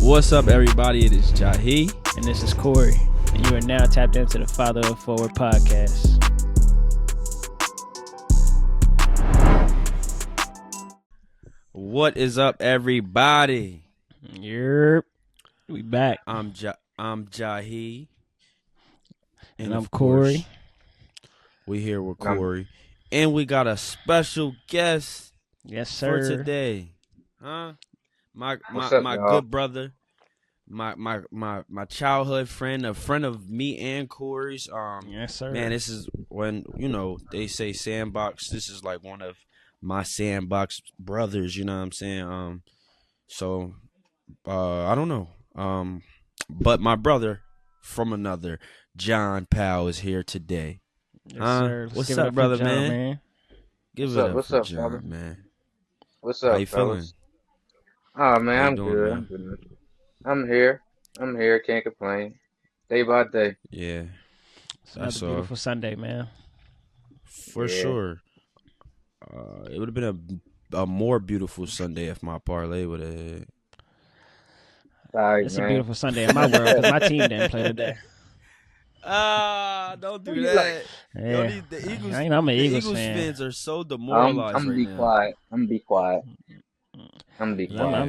What's up, everybody? It is Jahi. And this is Corey. And you are now tapped into the Fatherhood podcast. What is up, everybody? Yep. We back. I'm Jahi. And I'm Corey. We here with Corey. And we got a special guest. Yes, sir. For today. Huh? My y'all? good brother. My childhood friend, a friend of me and Corey's. Yes, sir. Man, this is when, they say sandbox. This is like one of my sandbox brothers, you know what I'm saying? So I don't know. But my brother from another, John Powell, is here today. Yes, sir. What's up, brother, John, man? Give it up What's for up, John, brother? man. What's up, How you feeling? fellas? Oh man, How you I'm doing, good. man? I'm good. I'm here. Can't complain. Day by day. Yeah, It's another beautiful Sunday, man. for Yeah. sure. It would have been a more beautiful Sunday if my parlay would have hit. Sorry, It's man. a beautiful Sunday in my world because my team didn't play today. Don't do Who you that. Yeah. The Eagles, I know I'm an the Eagles Eagles fan. fans are so I'm demoralized gonna right be now. quiet. I'm gonna be quiet. I'm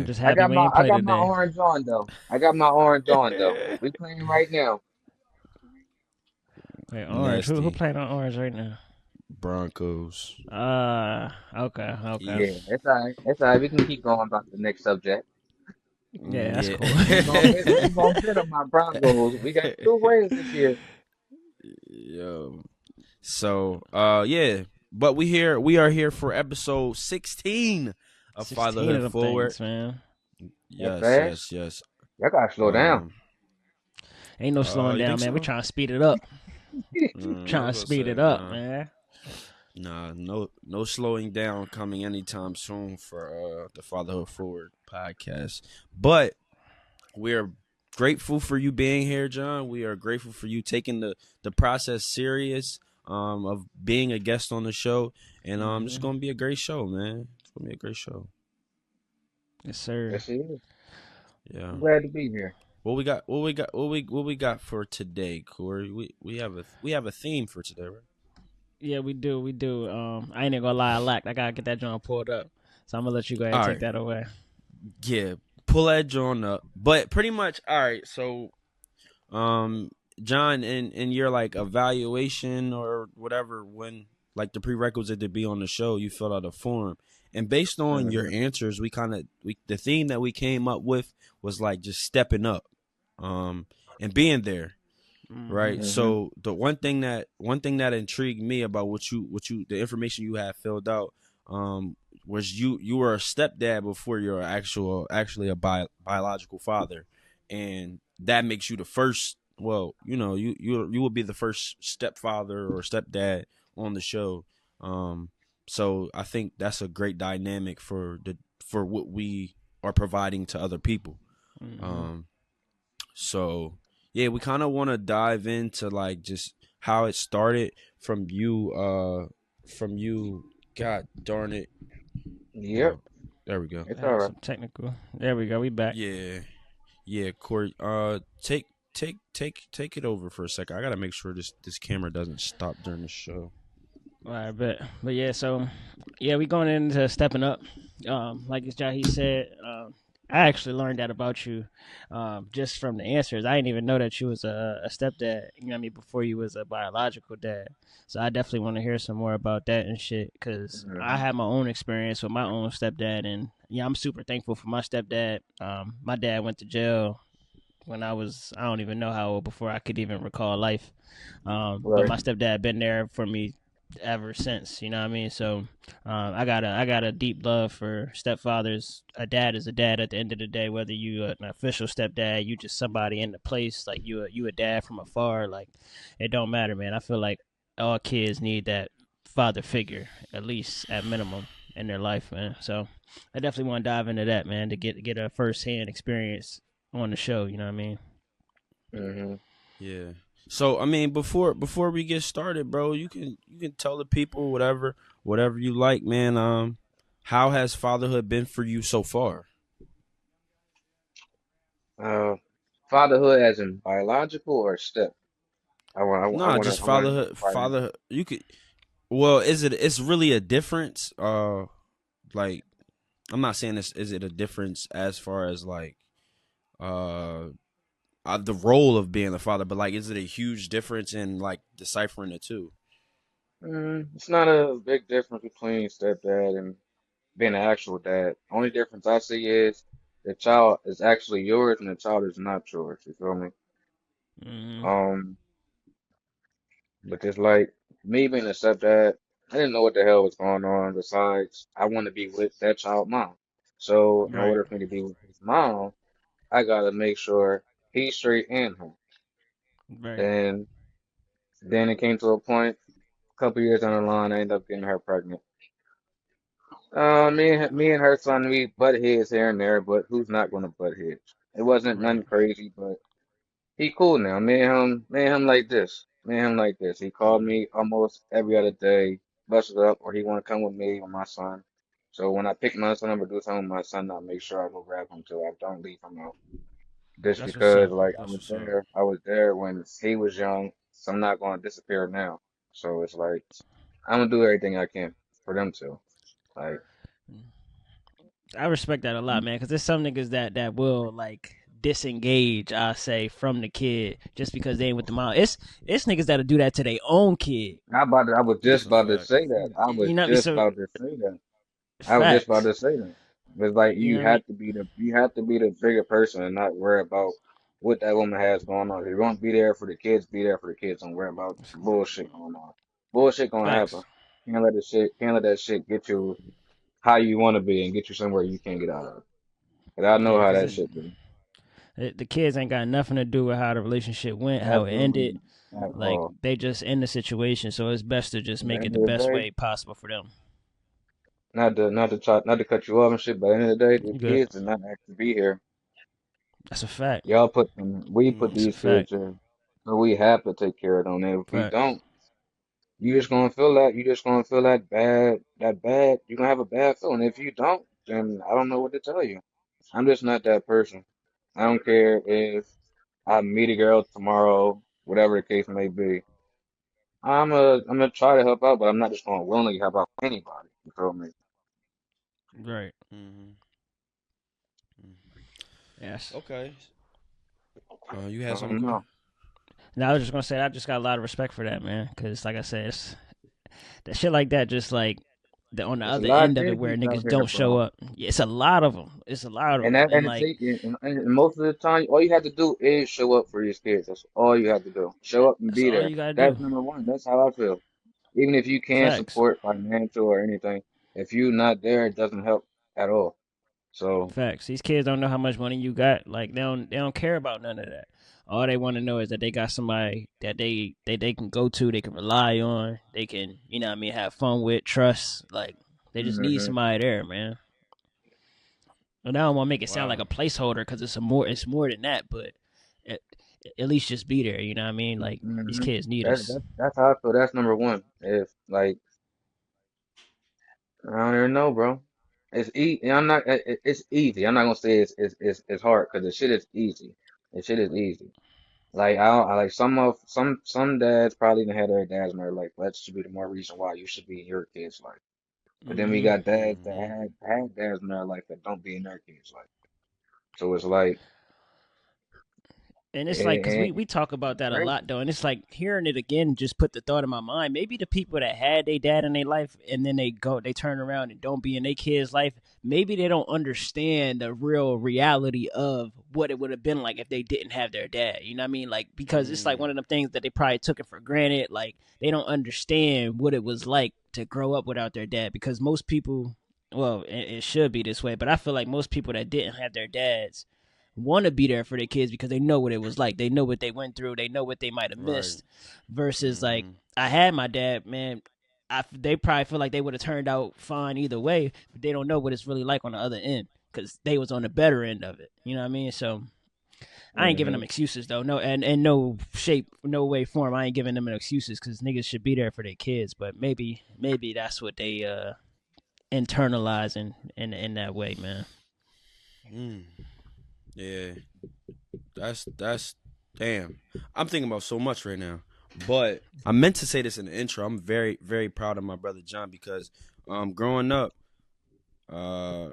just I happy got we my ain't played my today. orange on though. We playing right now. Wait, orange. Who Nasty. playing on orange right now? Broncos. Okay. Yeah, it's all right. We can keep going about the next subject. Yeah, that's cool. We gonna bet on my Broncos. We got 2 wins this year. Yo. So, yeah. But we are here for episode 16 of 16 Fatherhood of them Forward. things, man. Yes. Y'all gotta slow down. Ain't no slowing you down, think man. We so? trying to speed it up. I was gonna say, man. Nah, no slowing down coming anytime soon for the Fatherhood Forward podcast. But we're grateful for you being here, John. We are grateful for you taking the process serious of being a guest on the show. And it's gonna be a great show, man. It's gonna be a great show. Yes, sir. Yes, it is. Yeah. I'm glad to be here. What we got for today, Corey? We have a theme for today, right? Yeah, we do. I ain't even gonna lie, I gotta get that joint pulled up. So I'm gonna let you go ahead and take that away. Yeah, pull that joint up. But pretty much, all right. So, John, in your like evaluation or whatever, when like the prerequisite to be on the show, you filled out a form, and based on your answers, the theme that we came up with was like just stepping up, and being there. Right. So the one thing that intrigued me about what you the information you had filled out was you were a stepdad before you're actually a biological father, and that makes you the first. Well, you will be the first stepfather or stepdad on the show. So I think that's a great dynamic for what we are providing to other people. So. Yeah, we kind of want to dive into like just how it started from you. God darn it. Yep. There we go. It's all right. Some technical. There we go. We back. Yeah, Corey. Take it over for a second. I gotta make sure this camera doesn't stop during the show. All right, but yeah. So yeah, we going into stepping up. Like Jahi said. I actually learned that about you just from the answers. I didn't even know that you was a stepdad, you know what I mean, before you was a biological dad. So I definitely want to hear some more about that and shit because I had my own experience with my own stepdad. And, yeah, I'm super thankful for my stepdad. My dad went to jail when I don't even know how old, before I could even recall life. But my stepdad been there for me ever since, you know what I mean? So I got a deep love for stepfathers. A dad is a dad at the end of the day, whether you an official stepdad, you just somebody in the place, like you a dad from afar, like it don't matter, man. I feel like all kids need that father figure, at least at minimum, in their life, man. So I definitely want to dive into that, man, to get a first-hand experience on the show, you know what I mean? Yeah. So I mean, before we get started, bro, you can tell the people whatever you like, man. How has fatherhood been for you so far? Uh, fatherhood as in biological or step? Nah, just I want to know fatherhood. right now. Fatherhood. You could. Well, is it? It's really a difference. Like I'm not saying this. Is it a difference as far as like uh, the role of being a father? But like, is it a huge difference in like deciphering the two? It's not a big difference between stepdad and being an actual dad. Only difference I see is the child is actually yours and the child is not yours. You feel me? Mm-hmm. Um, but just like me being a stepdad, I didn't know what the hell was going on. Besides, I want to be with that child mom. So in Right. order for me to be with his mom, I gotta make sure he's straight and her. Right. And then it came to a point, a couple years down the line, I ended up getting her pregnant. Me and her son, we butt heads here and there, but who's not gonna butt heads? It wasn't Right. nothing crazy, but he cool now. Me and him like this. Me and him like this. He called me almost every other day, busted up, or he want to come with me or my son. So when I pick my son up or do something with my son, I make sure I go grab him too. I don't leave him out. Just That's what's because, up. like, That's what's up. I was there when he was young, so I'm not going to disappear now. So it's like, I'm gonna do everything I can for them to. Like, I respect that a lot, man, because there's some niggas that will like disengage, I say, from the kid just because they ain't with the mom. It's niggas that'll do that to their own kid. I was That's just a about to fact. say that. I was You know what I mean? just So about to say that. I was just about facts. to say that. It's like You know what I mean? you have to be the bigger person and not worry about what that woman has going on. If you're gonna be there for the kids, be there for the kids. Don't worry about bullshit going on. Bullshit gonna happen. Facts. Can't let that shit get you how you want to be and get you somewhere you can't get out of. 'Cause I know Yeah, how because that shit be. the kids ain't got nothing to do with how the relationship went, how it ended. Absolutely at Like all. they just in the situation, so it's best to just At the make it end the of the best day, way possible for them. not to cut you off and shit, but at the end of the day, the You good? kids did not have to be here. That's a fact. We put Mm. That's a these fact. kids here, so we have to take care of them. And if we Facts. don't, you just gonna feel that. You just gonna feel that bad. You're gonna have a bad feeling. If you don't, then I don't know what to tell you. I'm just not that person. I don't care if I meet a girl tomorrow, whatever the case may be. I'm gonna try to help out, but I'm not just gonna willingly help out anybody. You feel me? Right. Mm-hmm. Yes. Okay. You had I something, don't Quay? know. Now I was just gonna say I just got a lot of respect for that, man. Because like I said, that shit like that, just like on the There's a other lot of end of it, where deadbeats out niggas here, don't show bro. up. Yeah, it's a lot of them. It's a lot of them, and like And most of the time, all you have to do is show up for your kids. That's all you have to do. Show up and that's be all there. you gotta That's do. number one. That's how I feel. Even if you can Facts. support financial or anything, if you're not there, it doesn't help at all. So, Facts. These kids don't know how much money you got. Like they don't care about none of that. All they want to know is that they got somebody that they can go to, they can rely on, they can, you know what I mean, have fun with, trust. Like they just need hmm somebody there, man. And I don't want to make it sound like Wow. a placeholder because it's more than that, but at, at least just be there. You know what I mean? Like these hmm kids need us. that's how I feel. That's number one. If like I don't even know, bro. It's easy. I'm not. It's easy. I'm not gonna say it's hard because the shit is easy. The shit is easy. Like I like some dads probably didn't have their dads in their life. That should be the more reason why you should be in your kids' life. But then we Hmm. got dads that Mm-hmm. had dads in their life that don't be in their kids' life. So it's like And it's like, cause we it, we talk about it's that a crazy. lot though, and it's like hearing it again just put the thought in my mind. Maybe the people that had their dad in their life and then they turn around and don't be in their kid's life. Maybe they don't understand the real reality of what it would have been like if they didn't have their dad. You know what I mean? Like because it's like Mm. one of them things that they probably took it for granted. Like they don't understand what it was like to grow up without their dad. Because most people, well, it should be this way, but I feel like most people that didn't have their dads want to be there for their kids because they know what it was like. They know what they went through. They know what they might have Right. missed. Versus like Mm-hmm. I had my dad, man. They probably feel like they would have turned out fine either way, but they don't know what it's really like on the other end because they was on the better end of it. You know what I mean? So I ain't giving them hmm excuses though. No, and no shape, no way, form. I ain't giving them excuses because niggas should be there for their kids. But maybe that's what they internalize in that way, man. Mm. Yeah. that's damn. I'm thinking about so much right now. But I meant to say this in the intro. I'm very, very proud of my brother John because growing up, uh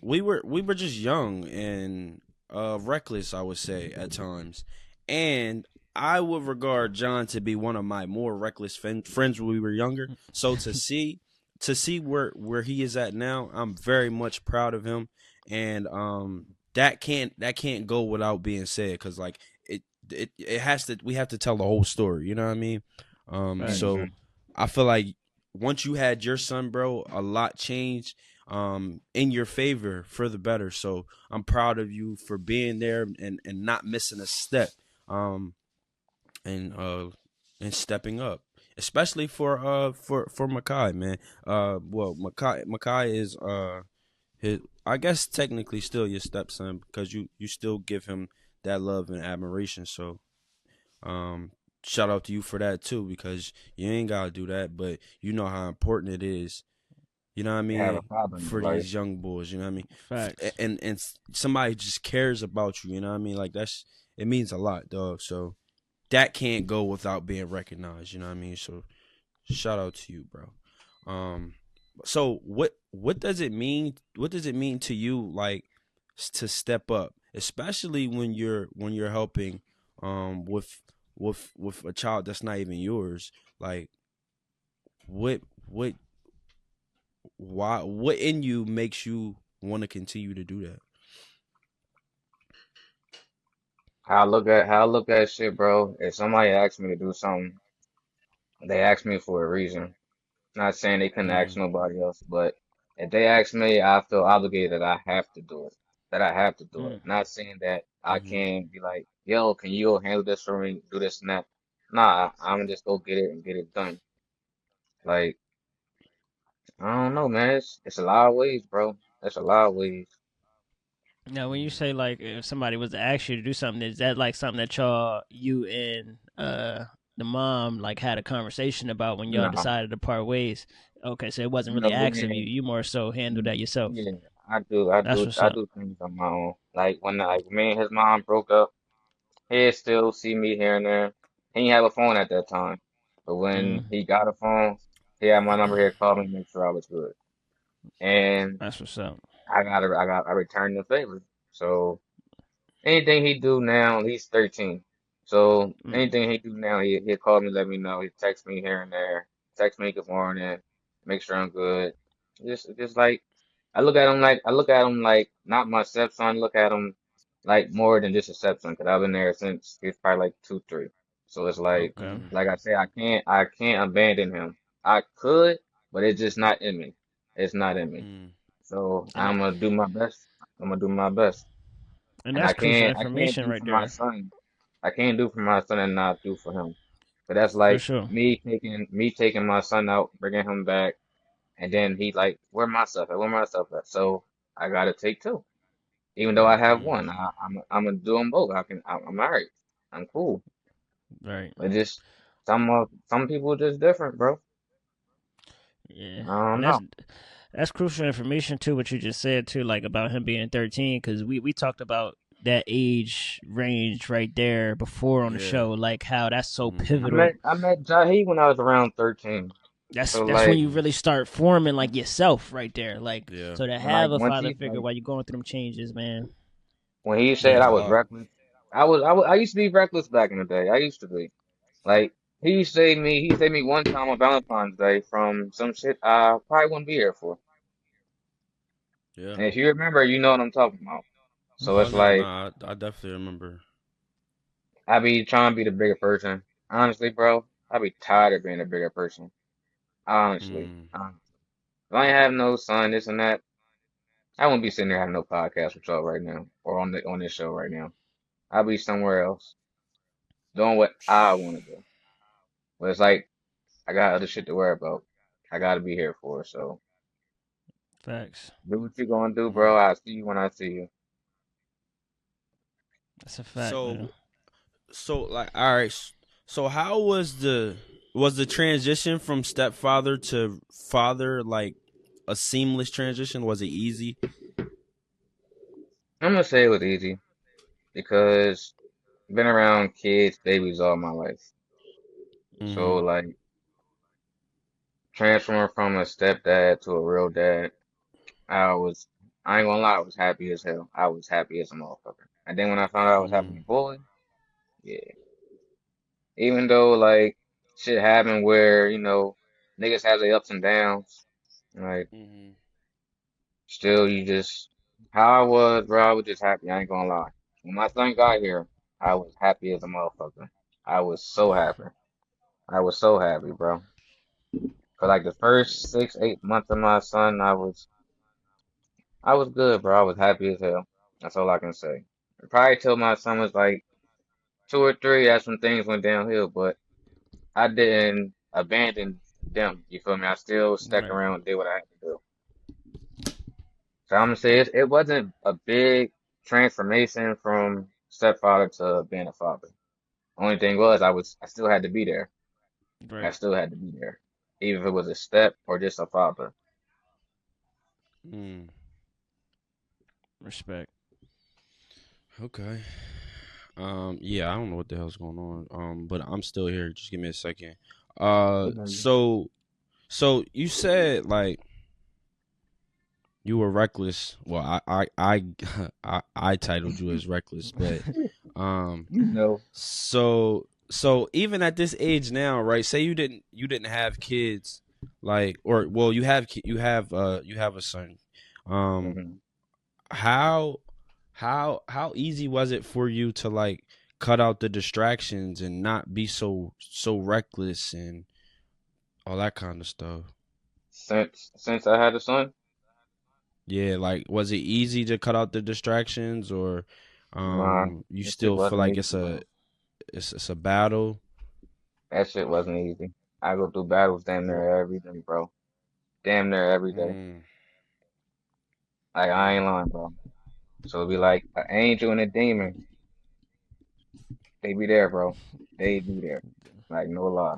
we were just young and reckless, I would say, at times. And I would regard John to be one of my more reckless friends when we were younger. So to see where he is at now, I'm very much proud of him. And that can't go without being said because like it has to, we have to tell the whole story. You know what I mean? Facts. Hmm. So I feel like once you had your son, bro, a lot changed in your favor for the better. So I'm proud of you for being there and not missing a step. Um and and stepping up. Especially for Makai, man. Well, Makai is his, I guess technically still your stepson because you still give him that love and admiration. So um shout out to you for that too because you ain't gotta do that, but you know how important it is, you know what I To have a mean, father in your for life. these young boys, you know what I mean. Facts. And somebody just cares about you, you know what I mean, like that's, it means a lot, dog. So that can't go without being recognized, you know what I mean. So shout out to you, bro. um so what does it mean, what does it mean to you, like to step up, especially when you're helping with a child that's not even yours, like what why, what in you makes you want to continue to do that? How I look at shit, bro. If somebody asks me to do something, they ask me for a reason. Not saying they couldn't ask Mm, nobody else, but if they ask me, I feel obligated that I have to do it. That I have to do it. Mm. Not saying that I mm-hmm, can't be like, yo, can you go handle this for me? Do this and that. Nah, I'm gonna just go get it and get it done. Like, I don't know, man. It's a lot of ways, bro. That's a lot of ways. Now, when you mm, say like if somebody was to ask you to do something, is that like something that y'all, you and the mom, like had a conversation about when y'all Nah, decided to part ways? Okay, so it wasn't you know, really we asked of you. ain't. You more so handled that yourself. Yeah, I do, I That's do, what's I up. do things on my own. Like when like me and his mom broke up, he'd still see me here and there. He didn't have a phone at that time, but when Mm. he got a phone, he had my number here, called me, make sure I was good. And That's what's up. I returned the favor. So anything he do now, he's 13. So Mm. anything he do now, he'll call me, let me know. He text me here and there, text me good morning, make sure I'm good. Just like I look at him like not my stepson. Look at him like more than just a stepson, 'cause I've been there since he's probably like 2, 3. So it's Okay. mm, like I say, I can't abandon him. I could, but it's just not in me. It's not in me. mm, So And I'm gonna do my best. I'm gonna do my best. and And that's crucial I can't information do right for my there, son. I can't do for my son and not do for him. But that's for like sure. me taking my son out, bringing him back, and then he like, where my stuff at? Where my stuff at? So I gotta take two. Even though I have mm. one, I'm gonna do them both. I'm married. I'm cool. Right. But just some people just different, bro. Yeah. I And don't know. that's crucial information too. What you just said too, like about him being 13, because we talked about that age range right there before on the Yeah. show, like how that's so Mm-hmm. pivotal. I met Jahi when I was around 13. So That's when like you Mm-hmm. really start forming like yourself right there. Like Yeah. so to when like have a once father he figure while you're going through them changes, man. when he Yeah, said it's I a was lot. reckless, I used to be reckless back in the day. I used to be. Like he saved me one time on Valentine's Day from some shit I probably wouldn't be here for. Yeah. And if you remember, you know what I'm talking about. So Oh it's no, no, like I definitely remember. I be trying to be the bigger person. Honestly, bro, I be tired of being a bigger person. Honestly. Mm. If I ain't have no son, this and that, I wouldn't be sitting there having no podcast with y'all right now or on this show right now. I'll be somewhere else doing what I want to do. But it's like I got other shit to worry about. I got to be here for. So Facts. do what you gonna do, Mm. bro. I'll see you when I see you. That's a fact, man. So like all right. So how was the transition from stepfather to father like a seamless transition? Was it easy? I'm gonna say it was easy. because I've been around kids, babies all my life. So Mhm. like transferring from a stepdad to a real dad, I was, I ain't gonna lie, I was happy as hell. I was happy as a motherfucker. And then when I found out I was having a Mhm. boy, yeah. Even though like shit happened where, niggas have their ups and downs, like Mhm. still you just how I was, bro, I was just happy. I ain't gonna lie. When my son got here, I was happy as a motherfucker. I was so happy. I was so happy, bro. For like the first 6, 8 months of my son, I was good, bro. I was happy as hell. That's all I can say. Probably till my son was like 2 or 3, that's when things went downhill, but I didn't abandon them. You feel me? I still stuck Right. around and did what I had to do. So I'm gonna say it wasn't a big transformation from stepfather to being a father. Only thing was I still had to be there. I Right. still had to be there. Even if it was a step or just a father. Mm. Respect. Okay. Yeah, I don't know what the hell's going on. But I'm still here. Just give me a second. Mhm. So you said like you were reckless. Well, I titled you as reckless, but um, You know, so even at this age now, right? Say you didn't have kids, like, or well, you have a son. Um, hmm how how easy was it for you to like cut out the distractions and not be so reckless and all that kind of stuff? since I had a son, Yeah, like was it easy to cut out the distractions, or nah, you that shit still feel wasn't like easy, it's a bro. it's a battle? That shit wasn't easy. I go through battles damn near every day, bro. Damn near every day. Mm, Like I ain't mm, lying, bro. So it'd be like an angel and a demon. They be there, bro. They be there. Like no lie.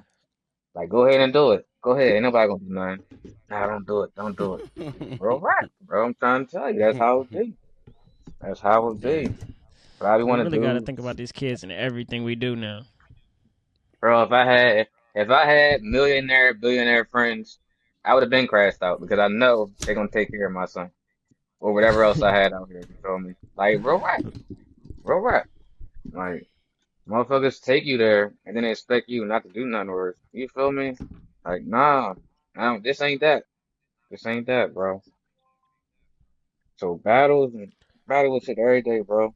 Like go ahead and do it. Go ahead. Ain't nobody gonna do nothing. Nah, don't do it. Don't do it. Bro, right. Bro, I'm trying to tell you, that's how it be. That's how it yeah. be. But I be We want to really got to do, think about these kids and everything we do now. bro. If I had millionaire, billionaire friends, I would have been crashed out because I know they're gonna take care of my son or whatever else I had out here. You feel me? Like real rap, real rap. Like motherfuckers take you there and then they expect you not to do nothing or you feel me? Like nah, nah, this ain't that. This ain't that, bro. So battle with shit every day, bro.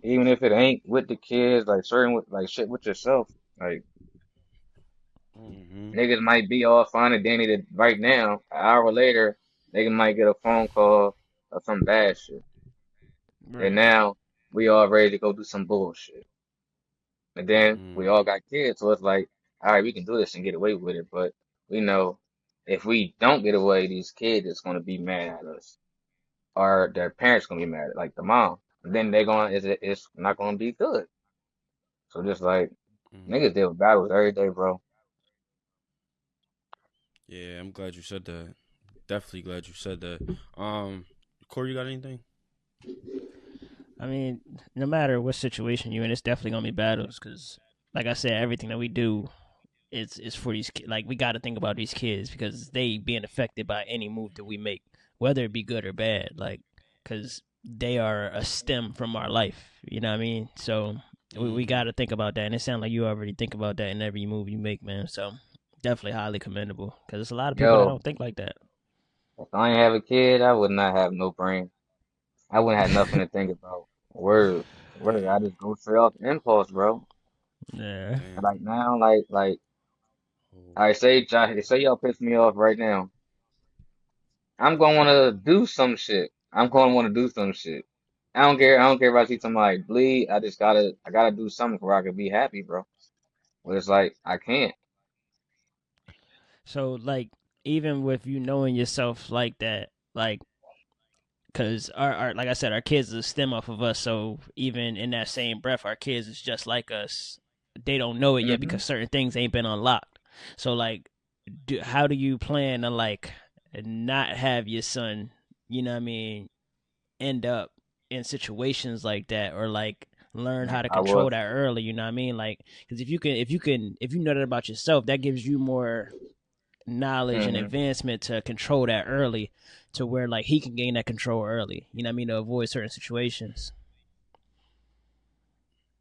Even if it ain't with the kids, like certain with like shit with yourself. Like Hmm. niggas might be all fine and dandy right now. An hour later, nigga might get a phone call or some bad shit. And Right. now we all ready to go do some bullshit. And then we Mm, all got kids, so it's like, all right, we can do this and get away with it. But we know if we don't get away, these kids is gonna be mad at us, or their parents gonna be mad, like the mom. And then they're gonna, it's not gonna be good. So just like mm. niggas deal with battles every day, bro. Yeah, I'm glad you said that. Definitely glad you said that. Corey, you got anything? I mean, no matter what situation you're in, it's definitely gonna be battles. Cause, like I said, everything that we do is for these. Like we got to think about these kids because they being affected by any move that we make, whether it be good or bad. Like, cause they are a stem from our life. You know what I mean? So we Mm-hmm. got to think about that. And it sounds like you already think about that in every move you make, man. So definitely highly commendable. Cause there's a lot of people that Yo, don't think like that. if I ain't have a kid, I would not have no brain. I wouldn't have nothing to think about. Word, word. I Damn, just go straight off impulse, bro. Yeah. And damn. like now, like Oh. I say y'all piss me off right now. I'm gonna want to do some shit. I'm gonna want to do some shit. I don't care. I don't care if I see somebody bleed. I gotta do something where I can be happy, bro. But it's like I can't. So like even with you knowing yourself like that, like because our like I said, our kids is a stem off of us. So even in that same breath, our kids is just like us. They don't know it yet hmm because certain things ain't been unlocked. So like, how do you plan to like not have your son? You know what I mean? End up in situations like that, or like learn how to I control was. that early. You know what I mean? Like, because if you know that about yourself, that gives you more knowledge and Hmm. advancement to control that early, to where like he can gain that control early. You know what I mean? To avoid certain situations.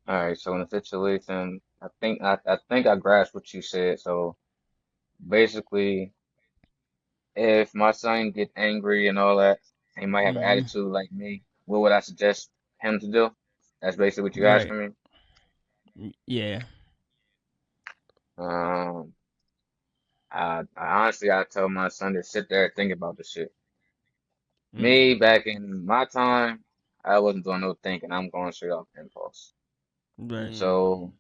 All right. So in the situation, I think I grasped what you said. So basically, if my son get angry and all that, he might have an Hmm. attitude like me. What would I suggest him to do? That's basically what you're Right. asking me. Yeah. Um, I honestly, I tell my son to sit there and think about the shit. Mm. Me, back in my time, I wasn't doing no thinking. I'm going straight off impulse. Right. Mm. So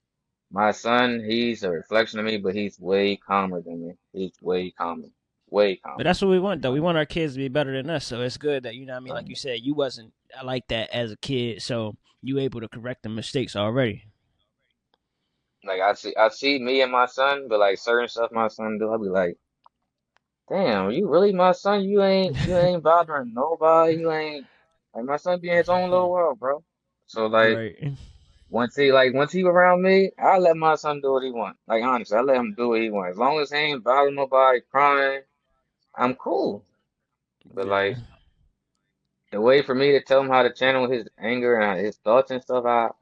my son, he's a reflection of me, but he's way calmer than me. He's way calmer, way But calmer. that's what we want, though. We Like, want our kids to be better than us. So it's good that, you know what I mean? Like you um, said, you wasn't like that as a kid, so you able to correct the mistakes already. like I see me and my son, but like certain stuff my son do, I'll be like, damn, you really my son? You ain't bothering nobody. You ain't like my son be in his own little world, bro. So like. Right. Once he around me, I let my son do what he want. Like honestly, I let him do what he want. As long as he ain't bothering nobody, crying, I'm cool. But Yeah. like the way for me to tell him how to channel his anger and his thoughts and stuff,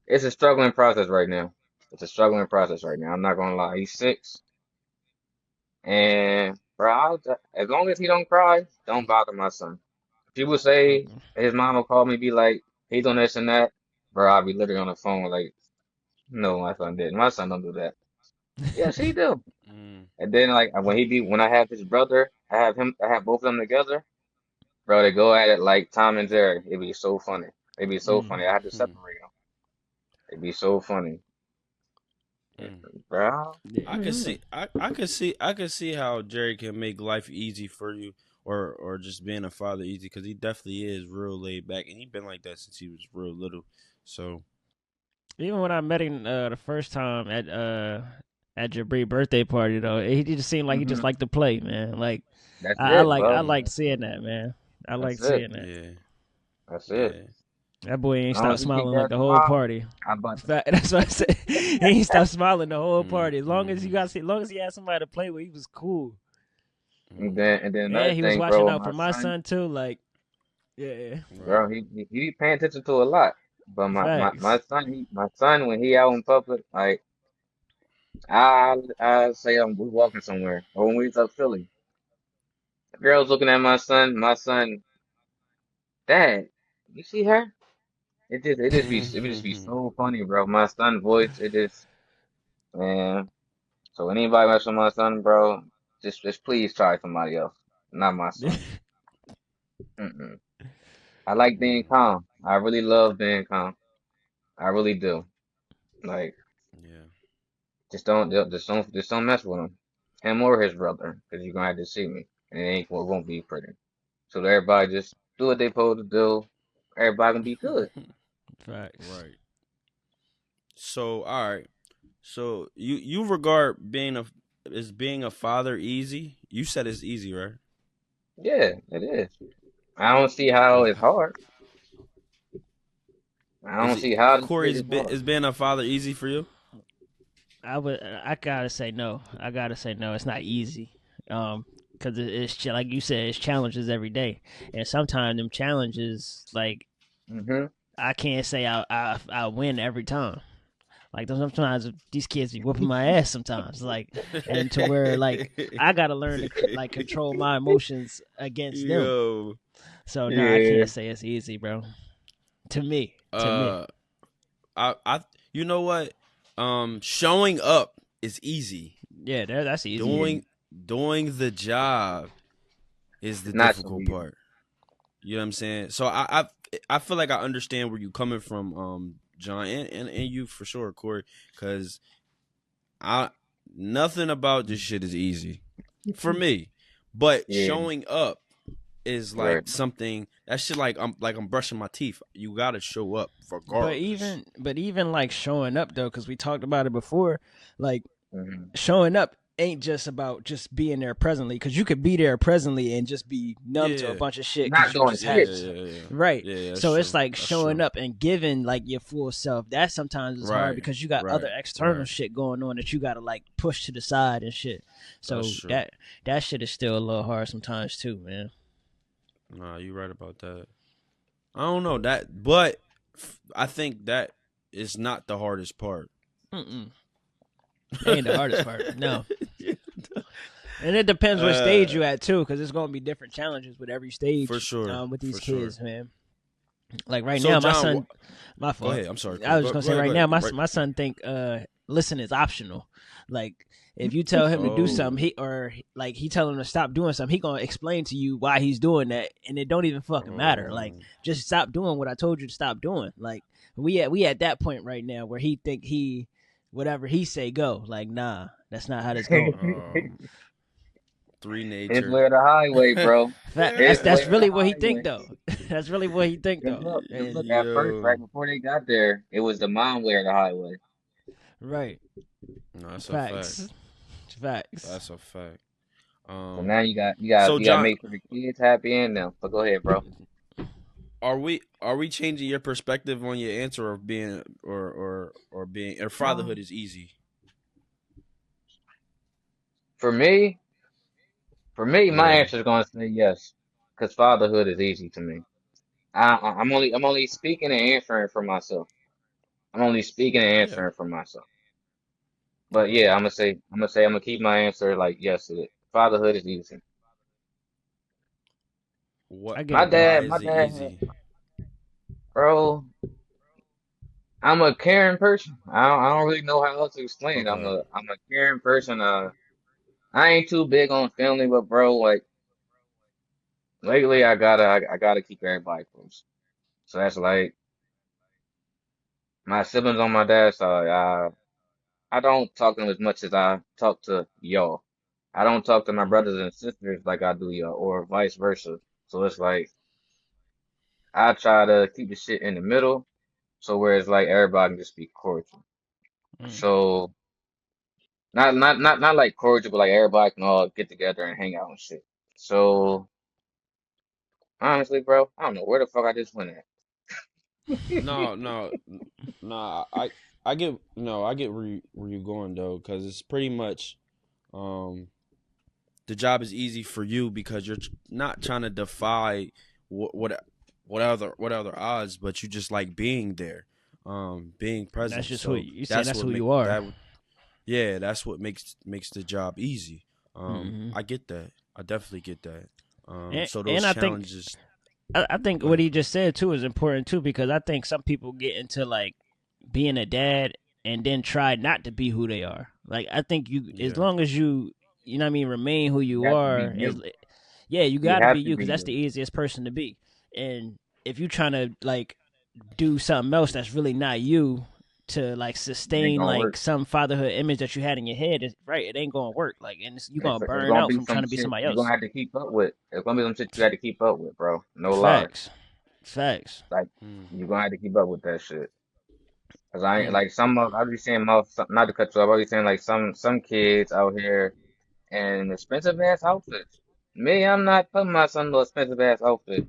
it's a struggling process right now. It's a struggling process right now. I'm not gonna lie. He's 6, and bro, as long as he don't cry, don't bother my son. People say Mm. his mom will call me, be like, he's on this and that, bro. I'll be literally on the phone like, no, my son didn't. My son don't do that. Yes, he do. Mm. And then like when I have his brother, I have both of them together, bro, they go at it like Tom and Jerry. It'd be so funny. It'd be so Mm. funny. I have to Mm. separate them. It'd be so funny. Mm. Bro. Yeah. I could see I could see how Jerry can make life easy for you, or just being a father easy, because he definitely is real laid back, and he been like that since he was real little. So Even when I met him the first time at Jabri birthday party, though, he just seemed like he just Hmm. liked to play, man. Like That's I it, like I bro. liked seeing that, man. I That's liked it. seeing that. yeah, That's it. yeah. That boy As ain't long as stopped he keep smiling like that the whole smile, party. I'm about to. That's what I said. He ain't stopped smiling the whole Mm. party. Mm. As long as he had somebody to play with, he was cool. And Mm. then another And he was thing, watching bro, out my for my son, son too. Like, yeah, Right. bro, he be paying attention to a lot. But my facts. son, my son, when he out in public, like I say we walking somewhere, or when we was up Philly. The girl's looking at my son, Dad, you see her? It would just be so funny, bro. My son voice, man. So anybody mess with my son, bro, just please try somebody else, not my son. Mm-mm. I like being Mm. calm. I really love being calm. I really do. Like, Yeah. just don't mess with him or his brother, because you're gonna have to see me, and it won't be pretty. So everybody just do what they supposed to do. Everybody gonna be good. Facts. Right. So all right. So you regard being a father easy? You said it's easy, right? Yeah, it is. I don't see how Is it's hard. I is don't it see how this Corey? shit is hard. Is being a father easy for you? I gotta say no. I gotta say no. It's not easy. Because like you said, it's challenges every day, and sometimes them challenges, like Hmm. I can't say I win every time. Like sometimes these kids be whooping my ass sometimes. Like, and to where like I gotta learn to like control my emotions against them. Yo, So no, I Yeah. can't say it's easy, bro. To me, uh, I, you know what? Showing up is easy. yeah, that's easy. Yeah. Doing, doing the job is the It's not so difficult easy. part. You know what I'm saying? So I feel like I understand where you coming from, John, and you for sure, Corey, because I nothing about this shit is easy for me, but Yeah. showing up is Right. like something that shit like I'm brushing my teeth. You gotta show up regardless. But even like showing up though, because we talked about it before, like Hmm. showing up. ain't just about just being there presently, because you could be there presently and just be numb to a Yeah, bunch of shit Not because you doing just yeah, had yeah, shit. to. yeah, yeah. Right. Yeah, that's So it's true. like That's showing true. up and giving like your full self. That sometimes is hard Right, because you got other right, external right. shit going on that you gotta like push to the side and shit. That's So true. that shit is still a little hard sometimes too, man. Nah, you right about that. I don't know that, but I think that is not the hardest part. Mm-mm. That ain't the hardest part. No. And it depends what stage uh, you at too, because it's gonna be different challenges with every for stage sure, with these for sure. kids, man. Like right So, now, my John, son, my go fault. ahead. I'm sorry. I was just Go gonna say ahead. Go right ahead. now, my Right. my son think listen is optional. Like if you tell him to do Oh, something, he tell him to stop doing something, he gonna explain to you why he's doing that, and it don't even fucking matter. Like oh. just stop doing what I told you to stop doing. Like we at that point right now where he think he whatever he say go. Like nah, that's not how this going. Um, three His nature. way or the highway, bro. Fact. That's His way that's or the really what he think highway. though. That's really what he think Cause though. look. And At first, Yo, right before they got there, it was the mom way or the highway. right, no, that's a fact. facts, facts. That's a fact. So now So you got to John, make sure the kids happy and them. But go ahead, bro. are we changing your perspective on your answer of being or fatherhood is easy? For me, my Yeah, answer is gonna say yes, cause fatherhood is easy to me. I'm only speaking and answering for myself. I'm only speaking and yeah. answering for myself. But Okay. yeah, I'm gonna keep my answer like yes. Fatherhood is easy. What? I get it though. Why is My it dad had, easy? bro. I'm a caring person. I don't really know how else to explain it. Okay. I'm a caring person. I ain't too big on family, but bro, like lately I gotta keep everybody close. So that's like my siblings on my dad's side. I don't talk to them as much as I talk to y'all. I don't talk to my Hmm. brothers and sisters like I do y'all, or vice versa. So it's like I try to keep the shit in the middle, so where it's like everybody can just be cordial. Mm. So not like cordial, but like everybody can all get together and hang out and shit. So honestly, bro, I don't know where the fuck I just went at. No, no, no. I get no. I get where you going though, because it's pretty much um the job is easy for you because you're not trying to defy what other odds, but you just like being there, being That's present. just who So you saying. that's That's what who make you are. that. Yeah, that's what makes the job easy. Hmm. I get that. I definitely get that. So those And I think challenges. I think Go what ahead. he just said too is important too, because I think some people get into like being a dad and then try not to be who they are. Like I think you, as Yeah. long as you know what I mean, remain who You you have to be are. As you. yeah, you You got to be have to you, be because that's the you. easiest person to be. And if you trying to like do something else that's really not you to like It ain't sustain gonna like work. some fatherhood image that you had in your head, is right, it ain't gonna work. Like, and you gonna It's burn gonna out be from trying some to be shit somebody you're gonna else. have to keep up with. It's gonna be some shit you had to keep up with, bro. No lie. Facts, facts. Like Mm. you're gonna have to keep up with that shit. Cause I ain't And like I'll be saying not to cut you off. I'll be saying like some kids out here in expensive ass outfits. Me, I'm not putting my son in no expensive ass outfit.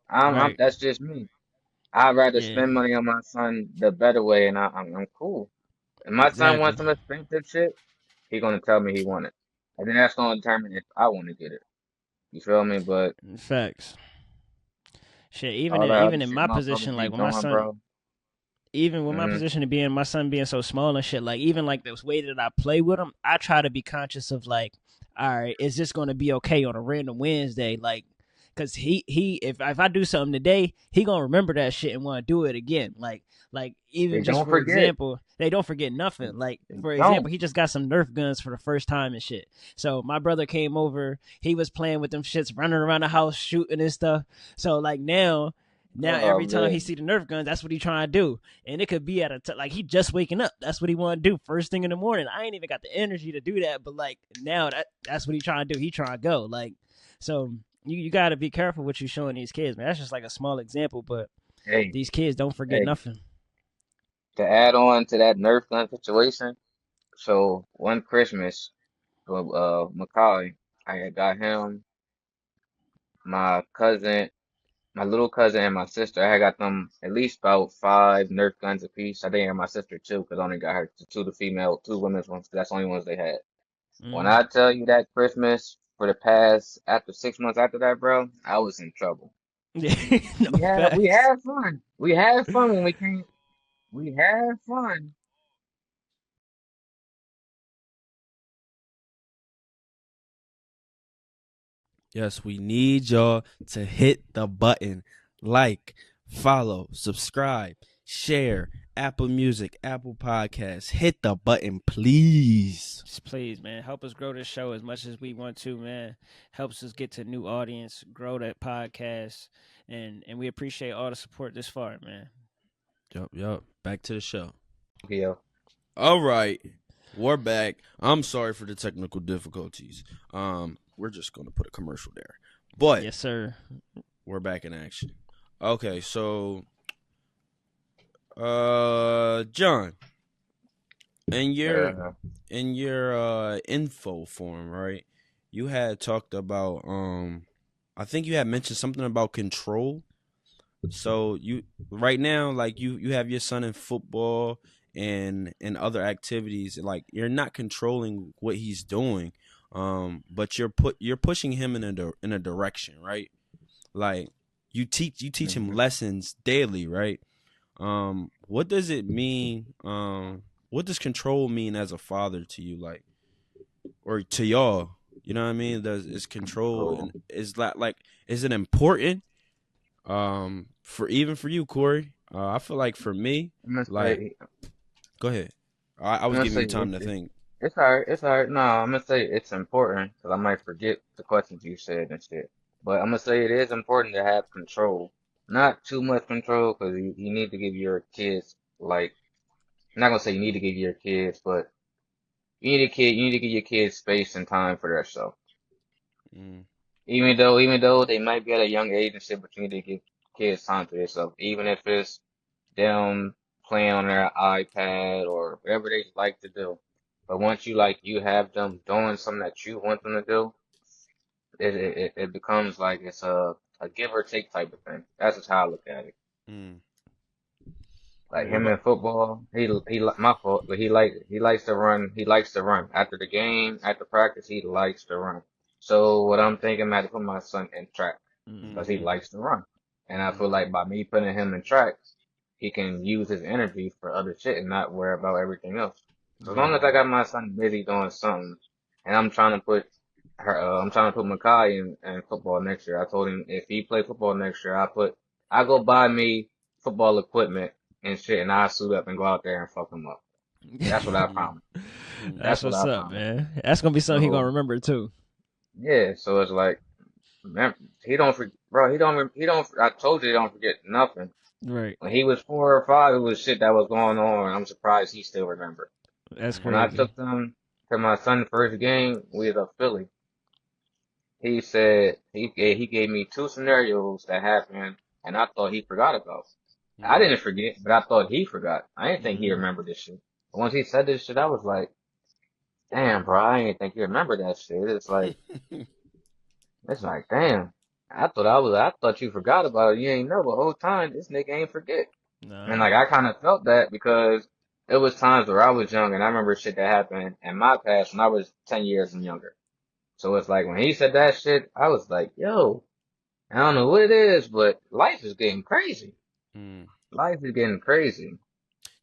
I'm right, that's just me. I'd rather yeah, spend money on my son the better way, and I'm cool. If my son exactly, wants some expensive shit, he gonna tell me he want it, and then that's gonna determine if I want to get it. You feel me? But facts. Shit, even all in that other even in shit my motherfuckers position, be like when my doing, son, bro. even with my Hmm. position of being my son being so small and shit, like even like this way that I play with him, I try to be conscious of like, all right, is this gonna be okay on a random Wednesday? Like, cause he if I do something today, he gonna remember that shit and want to do it again. Like They even just don't for forget. example, they don't forget nothing. Like They for don't. example, he just got some Nerf guns for the first time and shit. So my brother came over, he was playing with them shits, running around the house shooting and stuff. So like now Oh every time he man. see the Nerf guns, that's what he trying to do, and it could be at like he just waking up. That's what he want to do first thing in the morning. I ain't even got the energy to do that, but like now that's what he trying to do. He trying to go like so. You got to be careful what you showing these kids, man. That's just like a small example, but Hey, these kids don't forget hey. nothing. To add on to that Nerf gun situation, so one Christmas, Macaulay. I had got him, my cousin, my little cousin, and my sister. I had got them at least about 5 Nerf guns apiece. I think and my sister too, because I only got her the female, two women's ones. 'Cause that's the only ones they had. When Mm. I tell you that Christmas for the past after 6 months after that, bro, I was in trouble. Yeah, no We facts. had fun. We had fun when we came. We had fun. Yes, we need y'all to hit the button, like, follow, subscribe, share, Apple Music, Apple Podcasts. Hit the button, please. Just please, man, help us grow this show as much as we want to, man. Helps us get to new audience, grow that podcast, and we appreciate all the support this far, man. Yup. Back to the show. Yeah. All right, we're back. I'm sorry for the technical difficulties. We're just gonna put a commercial there, but Yes, sir. we're back in action. Okay, so, John, in your Uh, info form, right? You had talked about I think you had mentioned something about control. So you right now, like you have your son in football and other activities. Like you're not controlling what he's doing, but you're pushing him in a direction, right? Like you teach him mhm. lessons daily, right? What does it mean? What does control mean as a father to you, like, or to y'all? You know what I mean? Does is control Cool. and is that like is it important? For even for you, Corey, I feel like for me, I'm gonna like, say, go ahead. I I'm was gonna giving say you time to think. it's alright. It's alright. No, I'm gonna say it's important because I might forget the questions you said and shit. But I'm gonna say it is important to have control. Not too much control because you need to give your kids like. I'm not gonna say you need to give your kids, but you need to give your kids space and time for themselves. Mm, Even though they might be at a young age and shit, but you need to give kids time to themselves. Even if it's them playing on their iPad or whatever they like to do. But once you have them doing something that you want them to do, it becomes like it's a give or take type of thing. That's just how I look at it. mm. Like What him about? in football, my fault, but he likes to run. He likes to run after the game, after practice. He likes to run. So what I'm thinking, I'm gonna have to put my son in track because he Mm-hmm. Mm-hmm. likes to run, and I feel Mm-hmm. like by me putting him in track, he can use his energy for other shit and not worry about everything else. So as long as Mm-hmm. I got my son busy doing something, and I'm trying to put Makai in football next year. I told him if he play football next year, I go buy me football equipment and shit, and I suit up and go out there and fuck him up. That's what I Mm-hmm. promise. Mm-hmm. That's That's what what's I up, promise. man. That's gonna be something he gonna So remember too. yeah, so it's like, man, he don't forget, bro. He don't. I told you he don't forget nothing. Right. When he was 4 or 5, it was shit that was going on. I'm surprised he still remembered. That's When I crazy. took them to my son's first game, we was up Philly. He said he gave me two scenarios that happened, and I thought he forgot about. I Mm-hmm. didn't forget, but I thought he forgot. I didn't think he Mm-hmm. remembered this shit. But once he said this shit, I was like, damn, bro, I didn't think you remember that shit. It's like, damn. I thought you forgot about it. You ain't know the whole time. This nigga ain't forget. And Nah. like, I kind of felt that because it was times where I was young and I remember shit that happened in my past when I was 10 years and younger. So it's like when he said that shit, I was like, yo, I don't know what it is, but life is getting crazy. Mm. Life is getting crazy.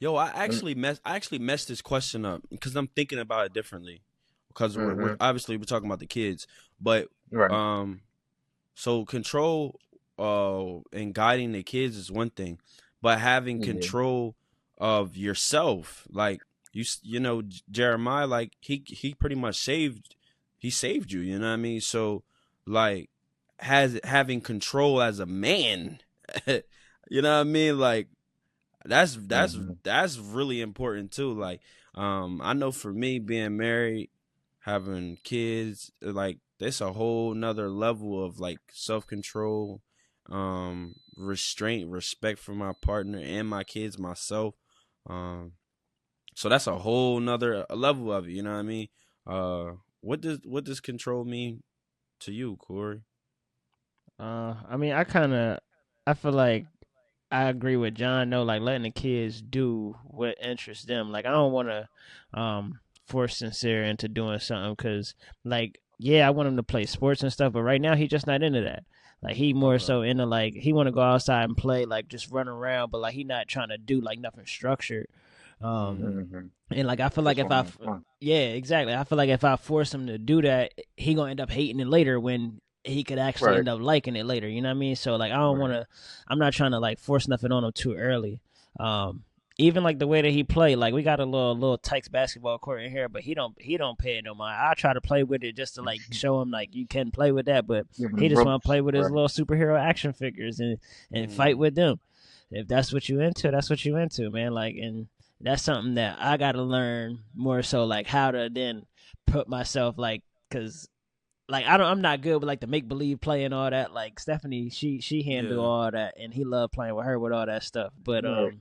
Yo, I Mm, actually messed this question up because I'm thinking about it differently. Because we're mm-hmm. obviously we're talking about the kids, but Right. um, so control and guiding the kids is one thing, but having Yeah. control of yourself, like Jeremiah, like he pretty much saved you. You know what I mean? So like has having control as a man, you know what I mean? Like that's that's Mm-hmm. that's really important too. Like, I know for me being married, having kids, like there's a whole nother level of like self control, restraint, respect for my partner and my kids, myself. Um, so that's a whole nother level of it. You know what I mean? what does control mean to you, Corey? I mean, I feel like I agree with John. No, like letting the kids do what interests them. Like I don't want to force Sincere into doing something because, like, yeah, I want him to play sports and stuff, but right now he's just not into that. Like he more Okay. so into like he want to go outside and play, like just run around, but like he not trying to do like nothing structured. Um, Mm. Mm-hmm. and like I feel like Just if want to have fun. yeah, exactly. I feel like if I force him to do that, he gonna end up hating it later when he could actually Right. end up liking it later. You know what I mean? So like I don't want Right. to. I'm not trying to like force nothing on him too early. Even like the way that he played, like we got a little Tykes basketball court in here, but he don't pay it no mind. I try to play with it just to like show him like you can play with that, but Give he them just want to ropes. play with his Right. little superhero action figures and fight Mm. with them. If that's what you into, that's what you into, man. Like and that's something that I got to learn more so like how to then put myself like because like I'm not good with like the make believe play and all that. Like Stephanie, she handle Yeah. all that, and he loved playing with her with all that stuff. But Right.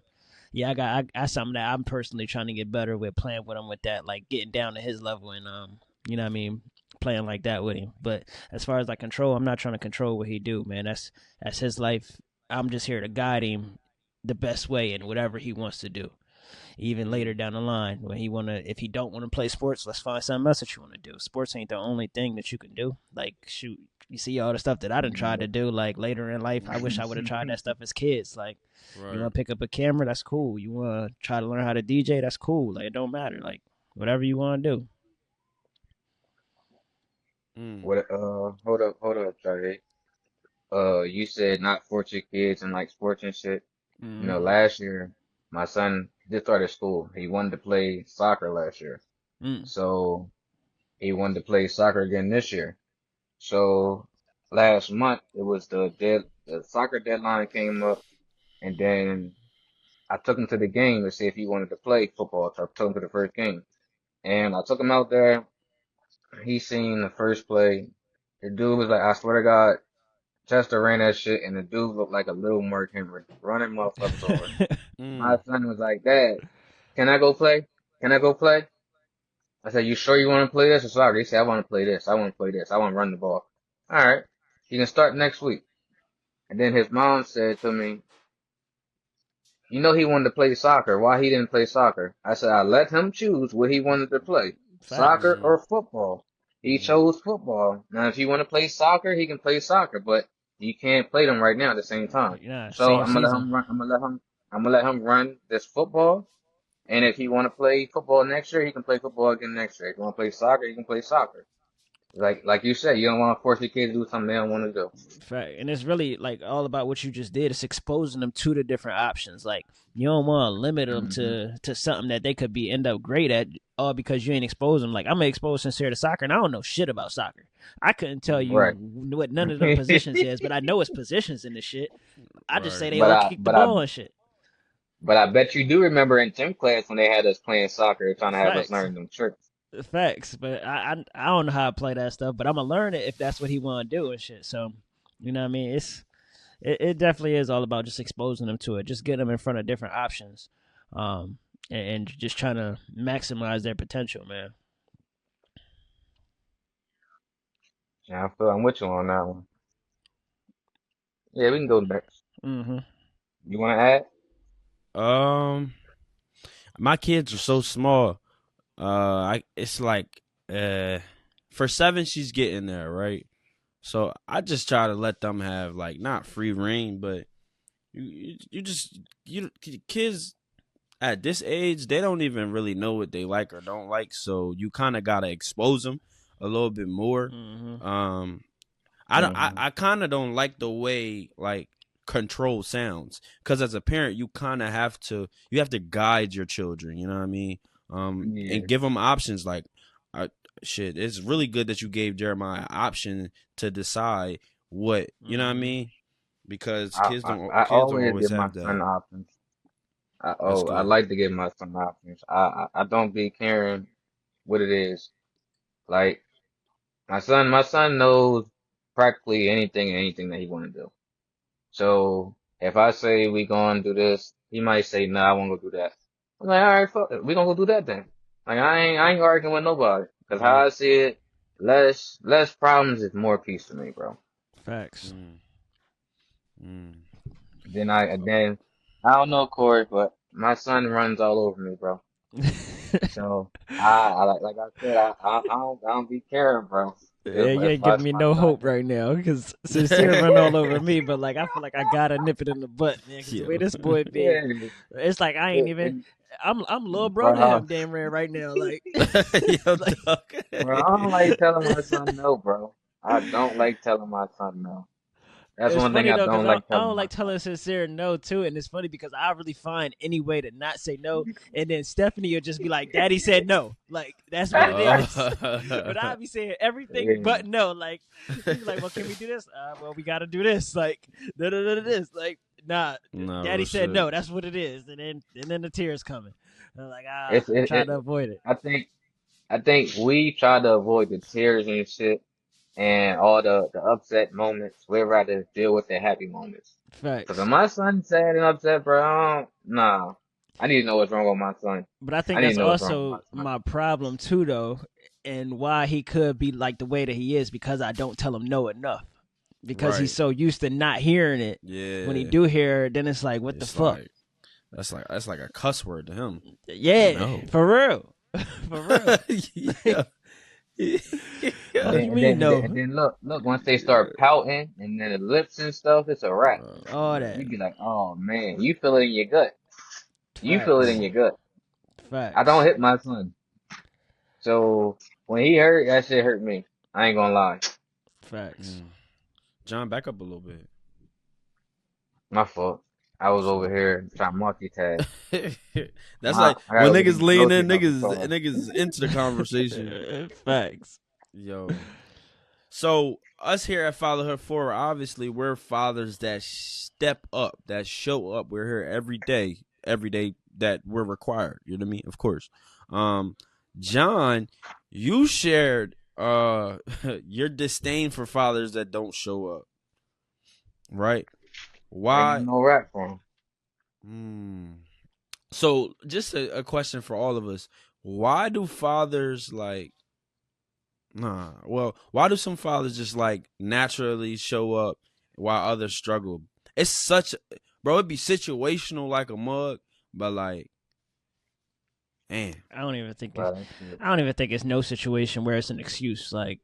yeah, I something that I'm personally trying to get better with playing with him with that, like getting down to his level and you know what I mean, playing like that with him. But as far as like control, I'm not trying to control what he do, man. That's his life. I'm just here to guide him the best way in whatever he wants to do even later Mm. down the line when he wanna if he don't want to play sports, let's find something else that you want to do. Sports ain't the only thing that you can do. Like shoot, you see all the stuff that I done tried to do like later in life. I wish I would have tried that stuff as kids. Like you Right. want to pick up a camera, that's cool. You want to try to learn how to DJ, that's cool. Like it don't matter. Like whatever you want to do. Mm. What? Hold up, Charlie. You said not force your kids and like sports and shit. Mm-hmm. Last year, my son just started school. He wanted to play soccer last year. Mm. So he wanted to play soccer again this year. So last month it was the soccer deadline came up, and then I took him to the game to see if he wanted to play football. So I took him to the first game, and I took him out there. He seen the first play. The dude was like, I swear to God, Chester ran that shit, and the dude looked like a little Mark Henry running motherfuckers over. My Mm. son was like, Dad, can I go play? Can I go play? I said, you sure you want to play this or soccer? He said, I want to play this. I want to play this. I want to run the ball. All right. You can start next week. And then his mom said to me, he wanted to play soccer. Why he didn't play soccer? I said, I let him choose what he wanted to play, Facts. soccer Mm. or football. He Mm. chose football. Now, if you want to play soccer, he can play soccer, but you can't play them right now at the same time. Yeah, So same I'm gonna let season. him run. I'm gonna let him run this football. And if he want to play football next year, he can play football again next year. If you want to play soccer, he can play soccer. Like you said, you don't want to force your kids to do something they don't want to do. Fact. And it's really like all about what you just did. It's exposing them to the different options. Like you don't want to limit them Hmm. to something that they could be end up great at, all because you ain't exposed them. Like I'm gonna expose Sincere to soccer, and I don't know shit about soccer. I couldn't tell Mm. you Right. what none of them positions is, but I know it's positions in this shit. I just say Right. they But all I kick the but I ball and shit. but I bet you do remember in gym class when they had us playing soccer, trying to have us Facts. learn them tricks. Facts. But I don't know how to play that stuff, but I'm gonna learn it if that's what he want to do and shit. So you know what I mean? It definitely is all about just exposing them to it, just getting them in front of different options, um, and just trying to maximize their potential, man. Yeah, I'm with you on that one. Yeah, we can go next. Hmm. You want to add? Um, my kids are so small. It's like for 7 she's getting there, right? So I just try to let them have like not free reign, but you just kids at this age they don't even really know what they like or don't like, so you kind of gotta expose them a little bit more. Hmm. Um, Hmm. I kind of don't like the way like control sounds because as a parent you have to guide your children. You know what I mean? And Yeah. give them options. Like, I, shit, it's really good that you gave Jeremiah an option to decide what you know what I Hmm. mean because I kids don't always always give my have that. son options. That's I good. like to give my son options. I don't be caring what it is. Like my son knows practically anything that he want to do. So if I say we gonna do this, he might say, "No, I won't go do that." I'm like, "All right, fuck it, we gonna go do that then." Like I ain't arguing with nobody because how Right. I see it. less problems is more peace to me, bro. Facts. Mm, mm. Then I don't know, Corey, but my son runs all over me, bro. So I like I said, I don't be caring, bro. Yeah, you ain't My giving me my no son hope right now because Sincere run all over me, but like I feel like I gotta nip it in the butt, man. Because the way Yo. this boy be, yeah, it's like I ain't even. it, I'm little bro to bro, him, damn near right now. Like, Yo, like dog. bro, I don't like telling my son no, bro. I don't like telling my son no. That's it's one thing funny I though, because don't I like I telling don't my like son. telling Sincere no too, and it's funny because I really find any way to not say no, and then Stephanie will just be like, "Daddy said no," like that's what it is. But I be saying everything Yeah. but no. Like he be like, "Well, can we do this? Well, we got to do this." Like, da da da this. Like, nah, Nah, Daddy real said shit. no. That's what it is, and then the tears coming. I'm like, It's I'm it, trying it to avoid it. I think I think we try to avoid the tears and shit and all the upset moments. We'd rather deal with the happy moments. Cause when Facts. my son's sad and upset, bro, nah. I need to know what's wrong with my son. But I I think need to that's know what's wrong with my also son. my problem too, though, and why he could be like the way that he is because I don't tell him no enough. Because he's Right. so used to not hearing it. When he Yeah. do hear it, then it's like, what the It's fuck? like that's like a cuss word to him. Yeah, No. for real, for real. Yeah. And Fuck Yeah. then you and then mean and then, no? and then look, once they start pouting and then the lips and stuff, it's a wrap. All that You be like, oh man, you feel it in your gut. You feel it in facts, your gut. I don't facts, hit my son. So when he hurt, that shit hurt me. I ain't gonna lie. facts. Mm. John, back up a little bit. My fault. I was It's over all here trying to multitask. good. That's I like when gotta look at niggas these lean in, groceries off the car. niggas into the conversation. Facts. Yo. So us here at Fatherhood Forward, obviously we're fathers that step up, that show up. We're here every day that we're required. You know what I mean? Of course. Um, John, you shared your disdain for fathers that don't show up, right? Ain't got Why? no rap for him. Hmm. So just a question for all of us. Why do fathers like Nah. Well, why do some fathers just like naturally show up while others struggle? It's such, bro. It'd be situational like a mug, but like, man, I don't even think it's. Bro, that shit. I don't even think it's no situation where it's an excuse. Like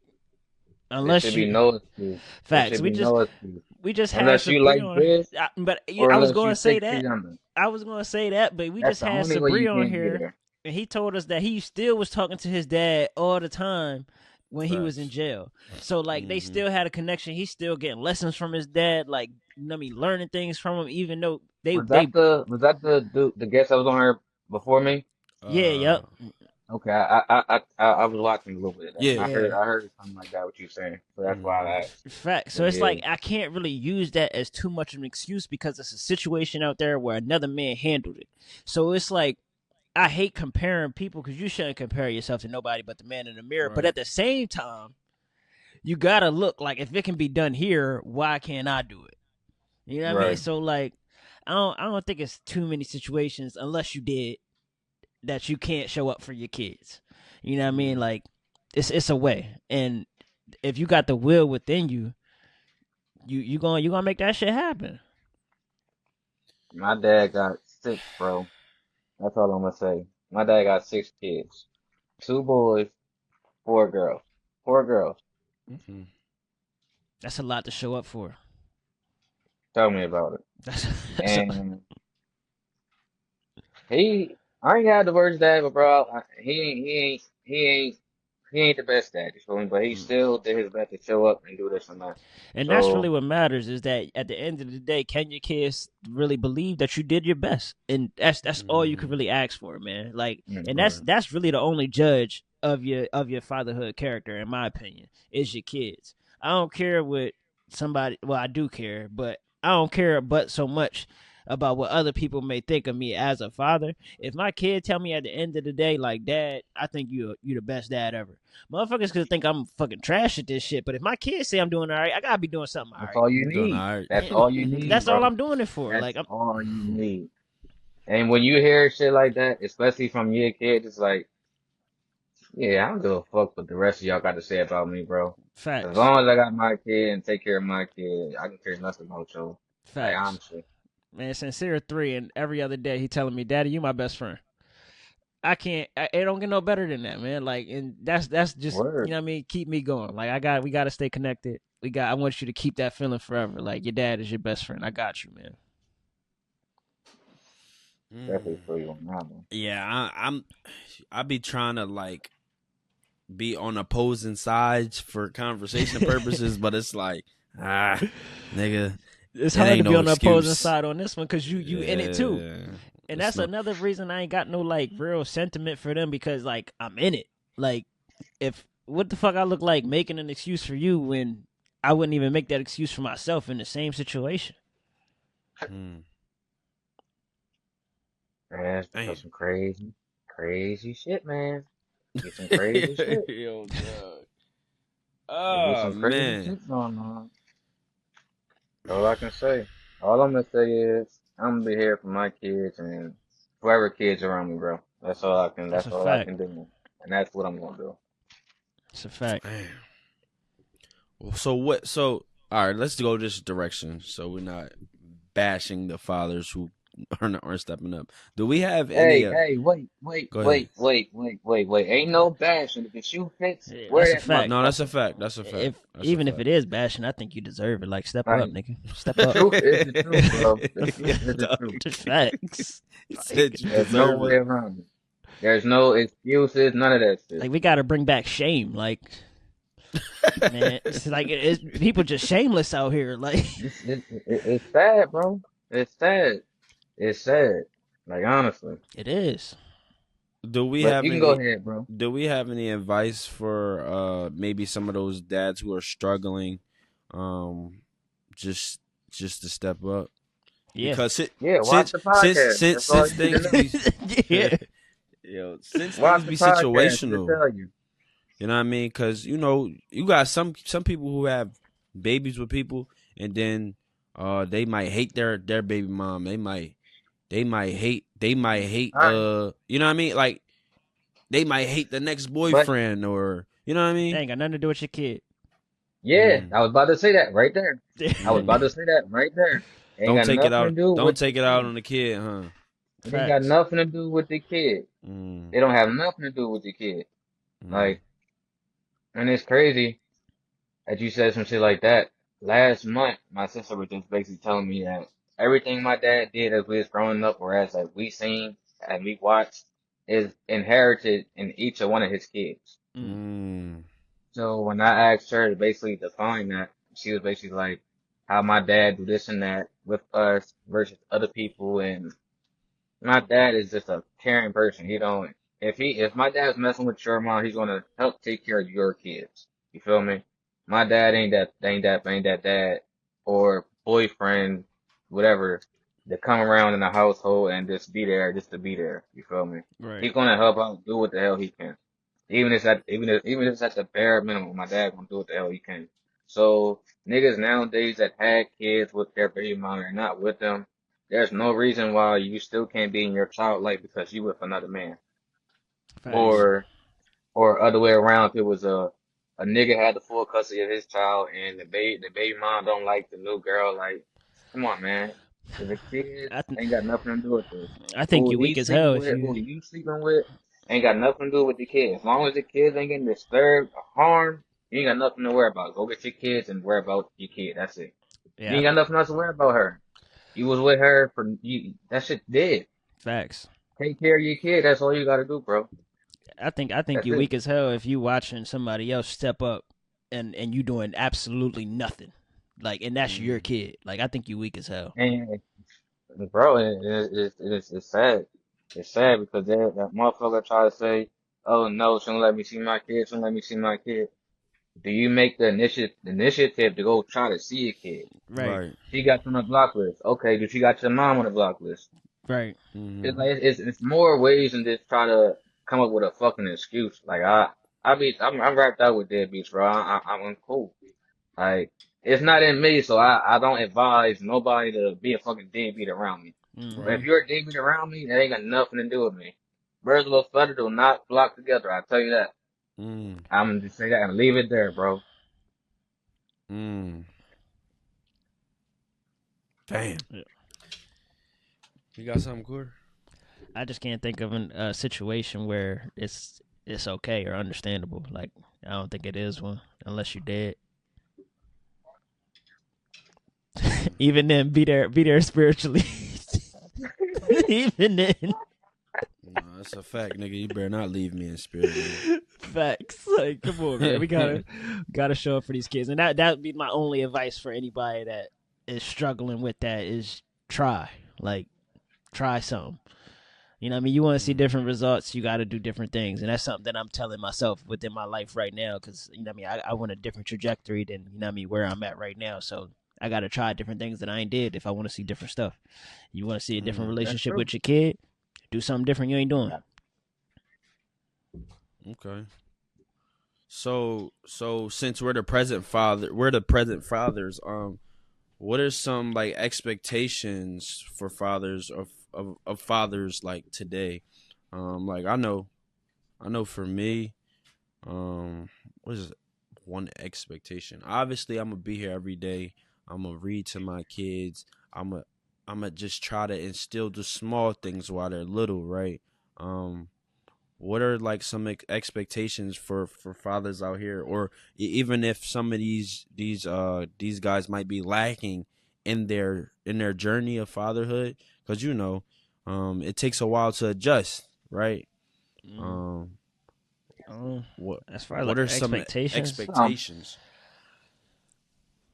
There unless should be you no excuse. There facts. should be no excuse. We just had Unless you Sabri like on. this But or I was unless going you to say 6 feet that. under. I was going to say that, but we That's just the had only way you Sabri on can't be here, there. and he told us that he still was talking to his dad all the time when he was in facts. jail. So like they Mm-hmm. still had a connection. He's still getting lessons from his dad, like you know what I mean, learning things from him, even though they Was that the guest that was on here before me? yeah, yep, Okay, I was watching a little bit of that, and Yeah. yeah. I heard something like that what you saying, so that's why Mm-hmm. I asked. Fact. So But it's yeah, like I can't really use that as too much of an excuse because it's a situation out there where another man handled it. So it's like I hate comparing people because you shouldn't compare yourself to nobody but the man in the mirror. But Right. at the same time, you gotta look like if it can be done here, why can't I do it? You know what I mean? right. So like, I don't think it's too many situations unless you did that you can't show up for your kids. You know what I mean? Mm. Like, it's a way, and if you got the will within you, you gonna make that shit happen. My dad got 6, bro. That's all I'm gonna say. My dad got 6 kids, 2 boys, 4 girls, 4 girls. Mm-hmm. That's a lot to show up for. Tell me about it. That's, that's a, And I ain't had the worst dad, but bro, he ain't the best dad, you feel me? But he Mm. still did his best to show up and do this and that. and that's really So, what matters is that at the end of the day, can your kids really believe that you did your best? And that's all you could Mm-hmm. really ask for, man. Like, and mm, Right. that's really the only judge of your fatherhood character, in my opinion, is your kids. I don't care what somebody. Well, I do care, but I don't care but so much about what other people may think of me as a father. If my kid tell me at the end of the day, like, Dad, I think you the best dad ever. Motherfuckers could think I'm fucking trash at this shit, but if my kids say I'm doing all right, I gotta be doing something all that's right. all you You doing need. all right. That's all you need, That's all bro. I'm doing it for. That's Like, I'm, all you need. And when you hear shit like that, especially from your kid, it's like, Yeah, I don't give a fuck what the rest of y'all got to say about me, bro. As Facts. long as I got my kid and take care of my kid, I can care nothing about you. Like, Facts. honestly. Man, Sincere 3, and every other day he telling me, "Daddy, you my best friend." I can't. It don't get no better than that, man. Like, and that's just, you Word. know what I mean. Keep me going. Like, we got to stay connected. I want you to keep that feeling forever. Like, your dad is your best friend. I got you, man. Definitely Mm. feel you on that one. Yeah, I be trying to like be on opposing sides for conversation purposes, but it's like, nigga, It's it hard to ain't be no on the opposing excuse. side on this one because you in it too. Yeah, And it's that's no. another reason I ain't got no like real sentiment for them, because like I'm in it. Like, if what the fuck I look like making an excuse for you when I wouldn't even make that excuse for myself in the same situation. Mm. Man, Damn. that's some crazy, crazy shit, man. Get some crazy shit. Yo, dog. There be Oh some crazy man. shit going on. That's all I can say. All I'm gonna say is I'm gonna be here for my kids and whoever kids around me, bro. That's all I can. That's That's a all I fact. can do, and that's what I'm gonna do. It's a fact. Damn. Well, so what? So all right, let's go this direction. So we're not bashing the fathers who aren't stepping up. Do we have any? Hey, wait, wait, Go ahead. wait, wait, wait, wait, wait. Ain't no bashing. If the shoe fits, Yeah, wear that's a that fact. No, that's a motherfucker. fact. That's a fact. If That's a even if fact. it is bashing, I think you deserve it. Like, step up, Like nigga. Step the up. truth is the truth, bro. The truth Yeah, is the dog. truth. Just facts. He Like, said you There's no deserve way it. around it. There's no excuses, none of that shit. we got to bring back shame. Like, man, it's like people just shameless out here. Like, It's sad, bro. It's sad. It's sad. Like honestly. it is. Do we But have you can go any? ahead, bro. Do we have any advice for maybe some of those dads who are struggling, um, just to step up? Yeah. Because Yeah, watch the podcast. That's all since you need to things know. be Yeah. since Watch things the be podcast. It'll situational, tell you. you know what I mean? Because you got some people who have babies with people, and then they might hate their baby mom. They might hate All right. you know what I mean? Like they might hate the next But boyfriend, or you know what I They mean? ain't got nothing to do with your kid. yeah, Mm, I was about to say that right there. I was about mm. to say that right there. Ain't got nothing to do Don't with the take it out kid. on the kid, huh? It ain't got Facts. nothing to do with the kid. Mm, It don't have nothing to do with the kid. mm, Like, and it's crazy that you said some shit like that. Last month, my sister was just basically telling me that everything my dad did as we was growing up, or as like we seen and we watched, is inherited in each of one of his kids. Mm. mm, So when I asked her to basically define that, she was basically like, how my dad do this and that with us versus other people, and my dad is just a caring person. He don't if my dad's messing with your mom, he's gonna help take care of your kids. You feel me? My dad ain't that dad or boyfriend, whatever, to come around in the household and just be there just to be there. You feel me? Right. He's gonna help out, do what the hell he can. Even if it's at the bare minimum, my dad gonna do what the hell he can. So niggas nowadays that had kids with their baby mom are not with them, there's no reason why you still can't be in your child life because you with another man. Facts. mm, Or other way around, if it was a nigga had the full custody of his child and the baby mom don't like the new girl, like, come on, man. The kids I th- ain't got nothing to do with this. I think Who you weak he's as hell sleeping if with, you. who you sleeping with, ain't got nothing to do with the kids. As long as the kids ain't getting disturbed or harmed, you ain't got nothing to worry about. Go get your kids and worry about your kid. That's it. You Yeah. ain't got nothing else to worry about her. You was with her for you. That shit dead. Facts. Take care of your kid. That's all you gotta do, bro. I think That's you it. weak as hell if you watching somebody else step up and you doing absolutely nothing. Like, and that's your mm. kid. Like, I think you weak as hell. And bro, it's sad. It's sad because that motherfucker try to say, "Oh no, she don't let me see my kid. She don't let me see my kid." Do you make the initiative to go try to see a kid? Right. Right. She got you on the block list. Okay, do she got your mom on the block list? Right. It's Mm, like it's more ways than just try to come up with a fucking excuse. Like I'm wrapped out with deadbeats, bro. I'm cool. Like it's not in me, so I don't advise nobody to be a fucking deadbeat around me. But Mm-hmm. if right. you're a deadbeat around me, that ain't got nothing to do with me. Birds of a feather do not flock together. I tell you that. Mm. I'm gonna just say that and leave it there, bro. Mm. Damn. Yeah. You got something, Core? I just can't think of a situation where it's okay or understandable. Like I don't think it is one unless you're dead. Mm. Even then, be there spiritually. Even then, No, that's a fact, nigga. You better not leave me in spirit, nigga. facts. Like, come on, man. We gotta show up for these kids, and that would be my only advice for anybody that is struggling with that is try, like, try something. You know what I mean? You want to see Mm. different results, you got to do different things. And that's something that I'm telling myself within my life right now because, you know what I mean? I want a different trajectory than, you know what I mean, where I'm at right now. So I got to try different things that I ain't did if I want to see different stuff. You want to see a different Mm. That's relationship true. with your kid, do something different you ain't doing. Yeah. Okay. So since we're the present fathers. What are some like expectations for fathers of fathers like today? Like I know for me, what is one expectation? Obviously, I'm gonna be here every day. I'm gonna read to my kids. I'm gonna just try to instill the small things while they're little, right? Um, what are like some expectations for fathers out here, or even if some of these guys might be lacking in their journey of fatherhood, because it takes a while to adjust, right? Mm. um Um, what as far as what like are some expectations, expectations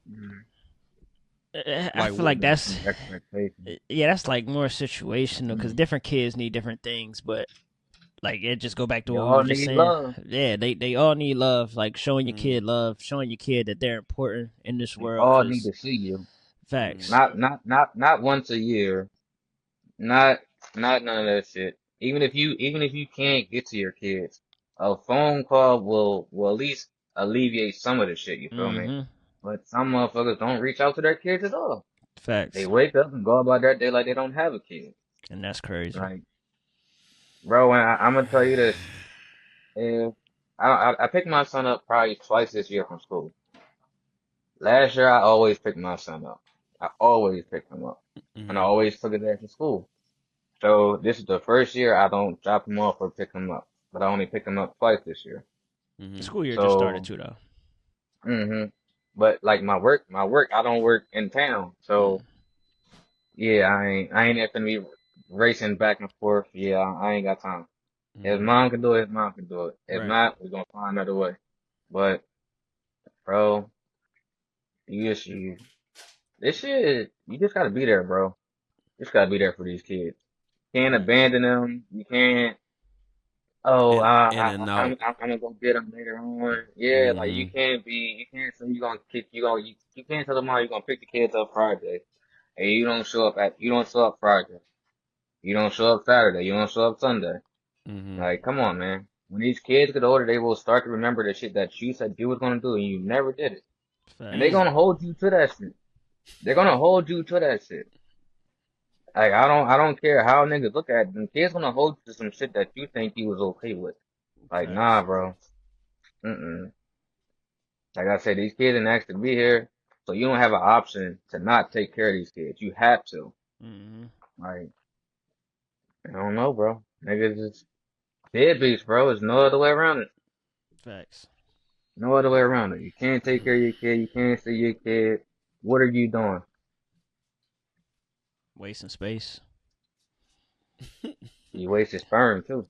Mm, I like feel what? like yeah, that's some expectations. yeah, that's like more situational because Mm. different kids need different things, but like it just go back to what we Y'all were just need saying. love. Yeah, they all need love. Like showing your kid Mm, love, showing your kid that they're important in this They world. all need Cause to see you. mm, facts. Not once a year. Not not none of that shit. Even if you can't get to your kids, a phone call will at least alleviate some of the shit, you feel me? Mm-hmm. But some motherfuckers don't reach out to their kids at all. They Facts, wake up and go about their day like they don't have a kid. and that's crazy. Like, bro, and I'm gonna tell you this. If I picked my son up probably twice this year from school. Last year I always picked my son up. I always picked him up. And I mm, always took his ass to school. So this is the first year I don't drop him off or pick him up, but I only pick him up twice this year. The mm, school year just started So, too though. but like my work, I don't work in town. Mm. So yeah, I ain't gonna be racing back and forth. Yeah, I ain't got time. If mm, mom can do it, his mom can do it. If Right. not, we're gonna find another way. But bro, you this shit, you just gotta be there, bro. You just gotta be there for these kids. You can't Facts. abandon them. You can't. Oh, in and out. I'm gonna go get them later on. Yeah, like Mm, you can't say you gonna kick, you can't tell tomorrow you're gonna pick the kids up Friday, and you don't show up Friday, you don't show up Saturday, you don't show up Sunday. mm, Like, come on, man. When these kids get older, they will start to remember the shit that you said you was gonna do and you never did it, and they're Facts. gonna hold you to that shit. They're gonna hold you to that shit. Like, I don't care how niggas look at them. Kids gonna hold you to some shit that you think you was okay with. Like, nah, Facts. bro. Mm-mm. Like I said, these kids didn't ask to be here, so you don't have an option to not take care of these kids. You have to. Mm-hmm. Like, I don't know, bro. Niggas is deadbeats, bro. There's no other way around it. Facts. No other way around it. You can't take care of your kid. You can't see your kid. What are you doing? Wasting space. You wasted sperm too.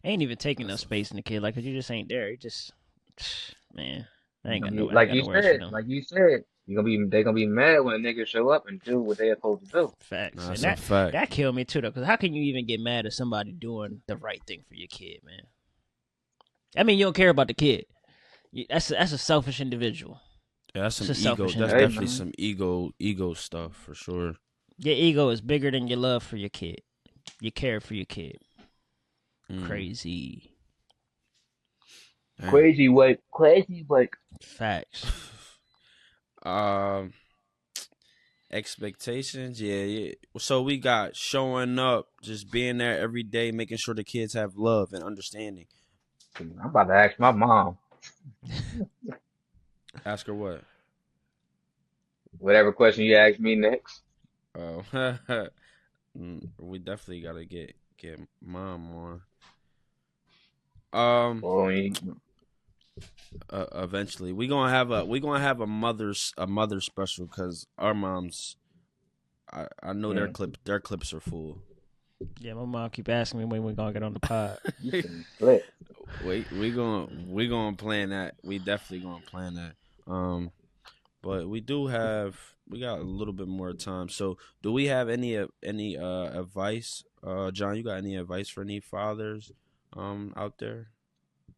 Ain't even taking no that's a space in the kid. Like, 'cause you just ain't there. You just, man, I You ain't gonna got be no, I ain't got no words for them. like you said, they gonna be mad when a nigga show up and do what they're supposed to do. Facts, and that's a fact. that killed me too, though. Because how can you even get mad at somebody doing the right thing for your kid, man? I mean, you don't care about the kid. That's a selfish individual. Yeah, that's It's some a ego. selfish That's Hey, definitely individual. man. some ego stuff for sure. Your ego is bigger than your love for your kid. You care for your kid. Mm, Crazy. damn. Crazy work. Facts. um, expectations, yeah, yeah. So we got showing up, just being there every day, making sure the kids have love and understanding. I'm about to ask my mom. Ask her what? Whatever question you ask me next. Oh, we definitely gotta get mom on. Boy, Eventually we gonna have a mother special because our moms. I know mm, their clips are full. Yeah, my mom keep asking me when we gonna get on the pod. you some slick. We gonna plan that. We definitely gonna plan that. But we got a little bit more time. So, do we have any advice? John, you got any advice for any fathers out there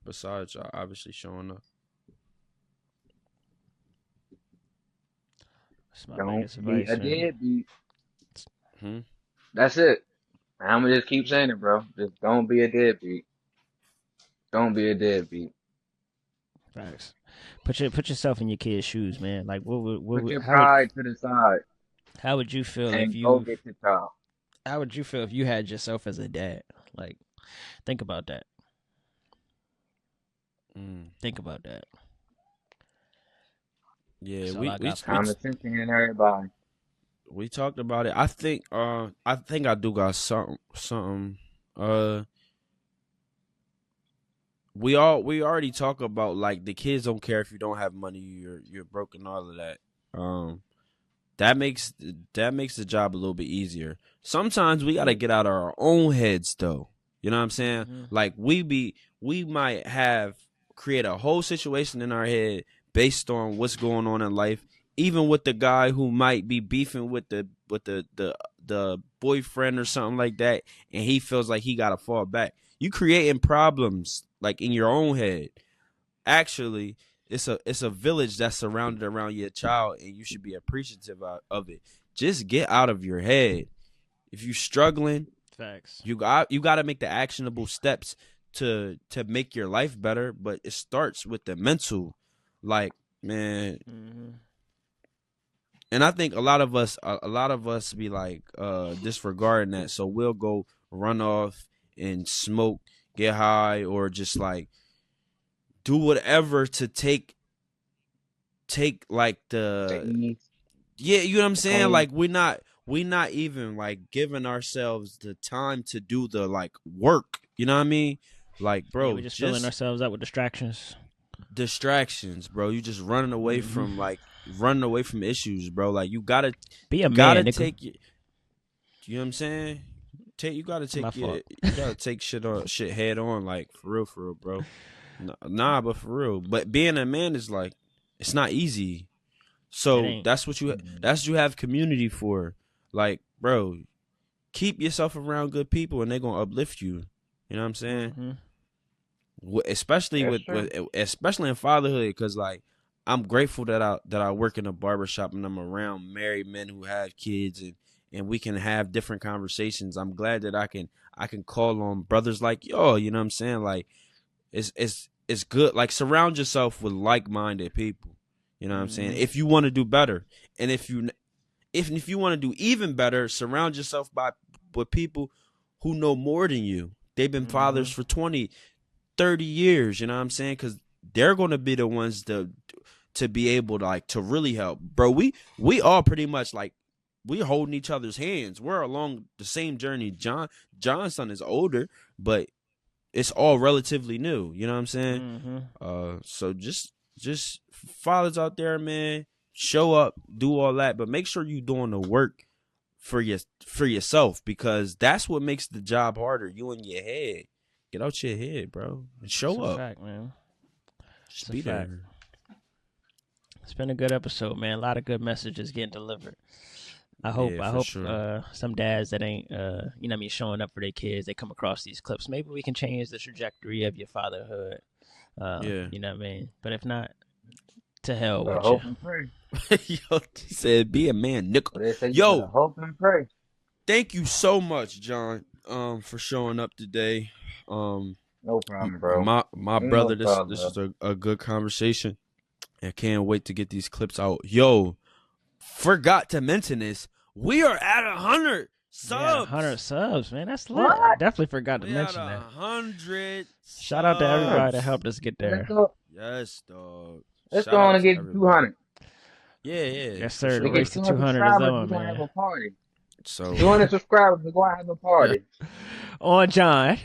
besides obviously showing up? That's my Don't biggest be advice, a man. deadbeat. Hmm? That's it. I'm gonna just keep saying it, bro. Just don't be a deadbeat. Don't be a deadbeat. Facts. Put yourself in your kid's shoes, man. Like, Put your pride to the side how would you feel if and go you get your child. how would you feel if you had yourself as a dad? Like, think about that. Mm. Think about that. Yeah, That's all I got for you. Conversation and everybody. we talked about it. I think I do got something. Uh, we already talk about like the kids don't care if you don't have money, you're broke and all of that. Um, that makes the job a little bit easier. Sometimes we gotta Yeah. get out of our own heads though. You know what I'm saying? Mm-hmm. Like we might have create a whole situation in our head based on what's going on in life. Even with the guy who might be beefing with the boyfriend or something like that, and he feels like he gotta fall back. You creating problems like in your own head. Actually, it's a village that's surrounded around your child, and you should be appreciative of it. Just get out of your head. If you're struggling, Facts. you got to make the actionable steps to make your life better. But it starts with the mental, like, man. Mm-hmm. And I think a lot of us be like disregarding that, so we'll go run off and smoke, get high, or just like do whatever to take like The the ease, yeah, you know what I'm the saying? clean. Like we not even like giving ourselves the time to do the like work. You know what I mean? Like, Yeah, bro, we're just filling just ourselves up with distractions. distractions, bro. You just Mm-hmm. running away from issues, bro. Like Be you a gotta man, nigga. take your, you know what I'm saying? You gotta My take fault. shit head on, like for real, bro. Nah, but for real. But being a man is like it's not easy. It So ain't. that's what you have community for. Like, bro, keep yourself around good people and they're gonna uplift you. You know what I'm saying? Mm-hmm. Especially That's with true. especially in fatherhood, because like I'm grateful that I work in a barbershop and I'm around married men who have kids, and we can have different conversations. I'm glad that I can call on brothers like yo. You know what I'm saying? Like it's good. Like surround yourself with like minded people. You know what I'm saying? Mm-hmm. If you want to do better, and if you want to do even better, surround yourself with people who know more than you. They've been Mm-hmm. fathers for 20, 30 years. You know what I'm saying? Because they're going to be the ones to be able to like to really help, bro. We all pretty much like we're holding each other's hands. We're along the same journey. John's son is older, but it's all relatively new. You know what I'm saying? Mm-hmm. So just fathers out there, man, show up, do all that, but make sure you doing the work for yourself, because that's what makes the job harder. You in your head, get out your head, bro, and It's show a up. fact, man. It's Just a be fact. there. It's been a good episode, man. A lot of good messages getting delivered. I hope Yeah, I for hope sure. some dads that ain't you know what I mean showing up for their kids, they come across these clips. Maybe we can change the trajectory of your fatherhood. Yeah. You know what I mean? But if not, to hell Better with you. hope and pray. Yo, he said, "Be a man, nickel." But they say you better Yo, hope and pray. thank you so much, John, for showing up today. Um, No problem, bro. my Ain't no brother, this problem, this bro. was a good conversation. I can't wait to get these clips out. Yo, forgot to mention this. We are at 100 Yeah, 100 subs. subs, man. That's lit. I What? definitely forgot to We had mention that. 100 Shout out to everybody that subs. helped us get Let's there. go. Yes, dog. Let's Shout go on out and to get to everybody. 200. Yeah, yeah, Yes, for sir. The We sure. get race to 200 200 is subscribers. We're on, gonna have man. a party. So 200 subscribers. We're gonna have a party. On John.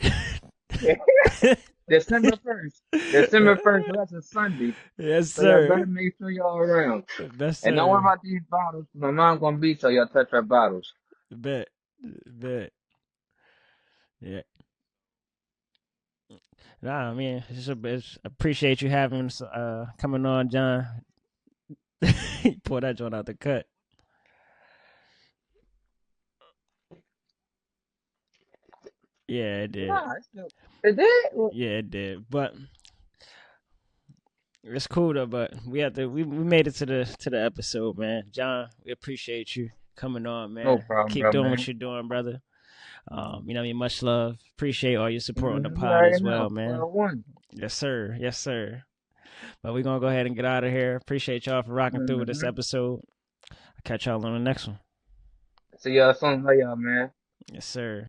December 1st. December 1st. So that's a Sunday. Yes, So y'all better sir. make sure y'all around. Yes, And don't worry sir. about these bottles. My mom gonna beat y'all. Y'all touch her bottles. Bet. Bet. Yeah. Nah, I mean, appreciate you having us, coming on, John. Pull that joint out the cut. Yeah, it did. Nah, it did. Yeah, it did. But it's cool though. But we made it to the episode, man. John, we appreciate you coming on, No man. problem, Keep bro, doing what man. you're doing, brother. You know, much love. Appreciate all your support on the You pod already as well, know. man. 12-1. Yes, sir. Yes, sir. But we're gonna go ahead and get out of here. Appreciate y'all for rocking through with this episode. I'll catch y'all on the next one. See y'all soon. Love y'all, man. Yes, sir.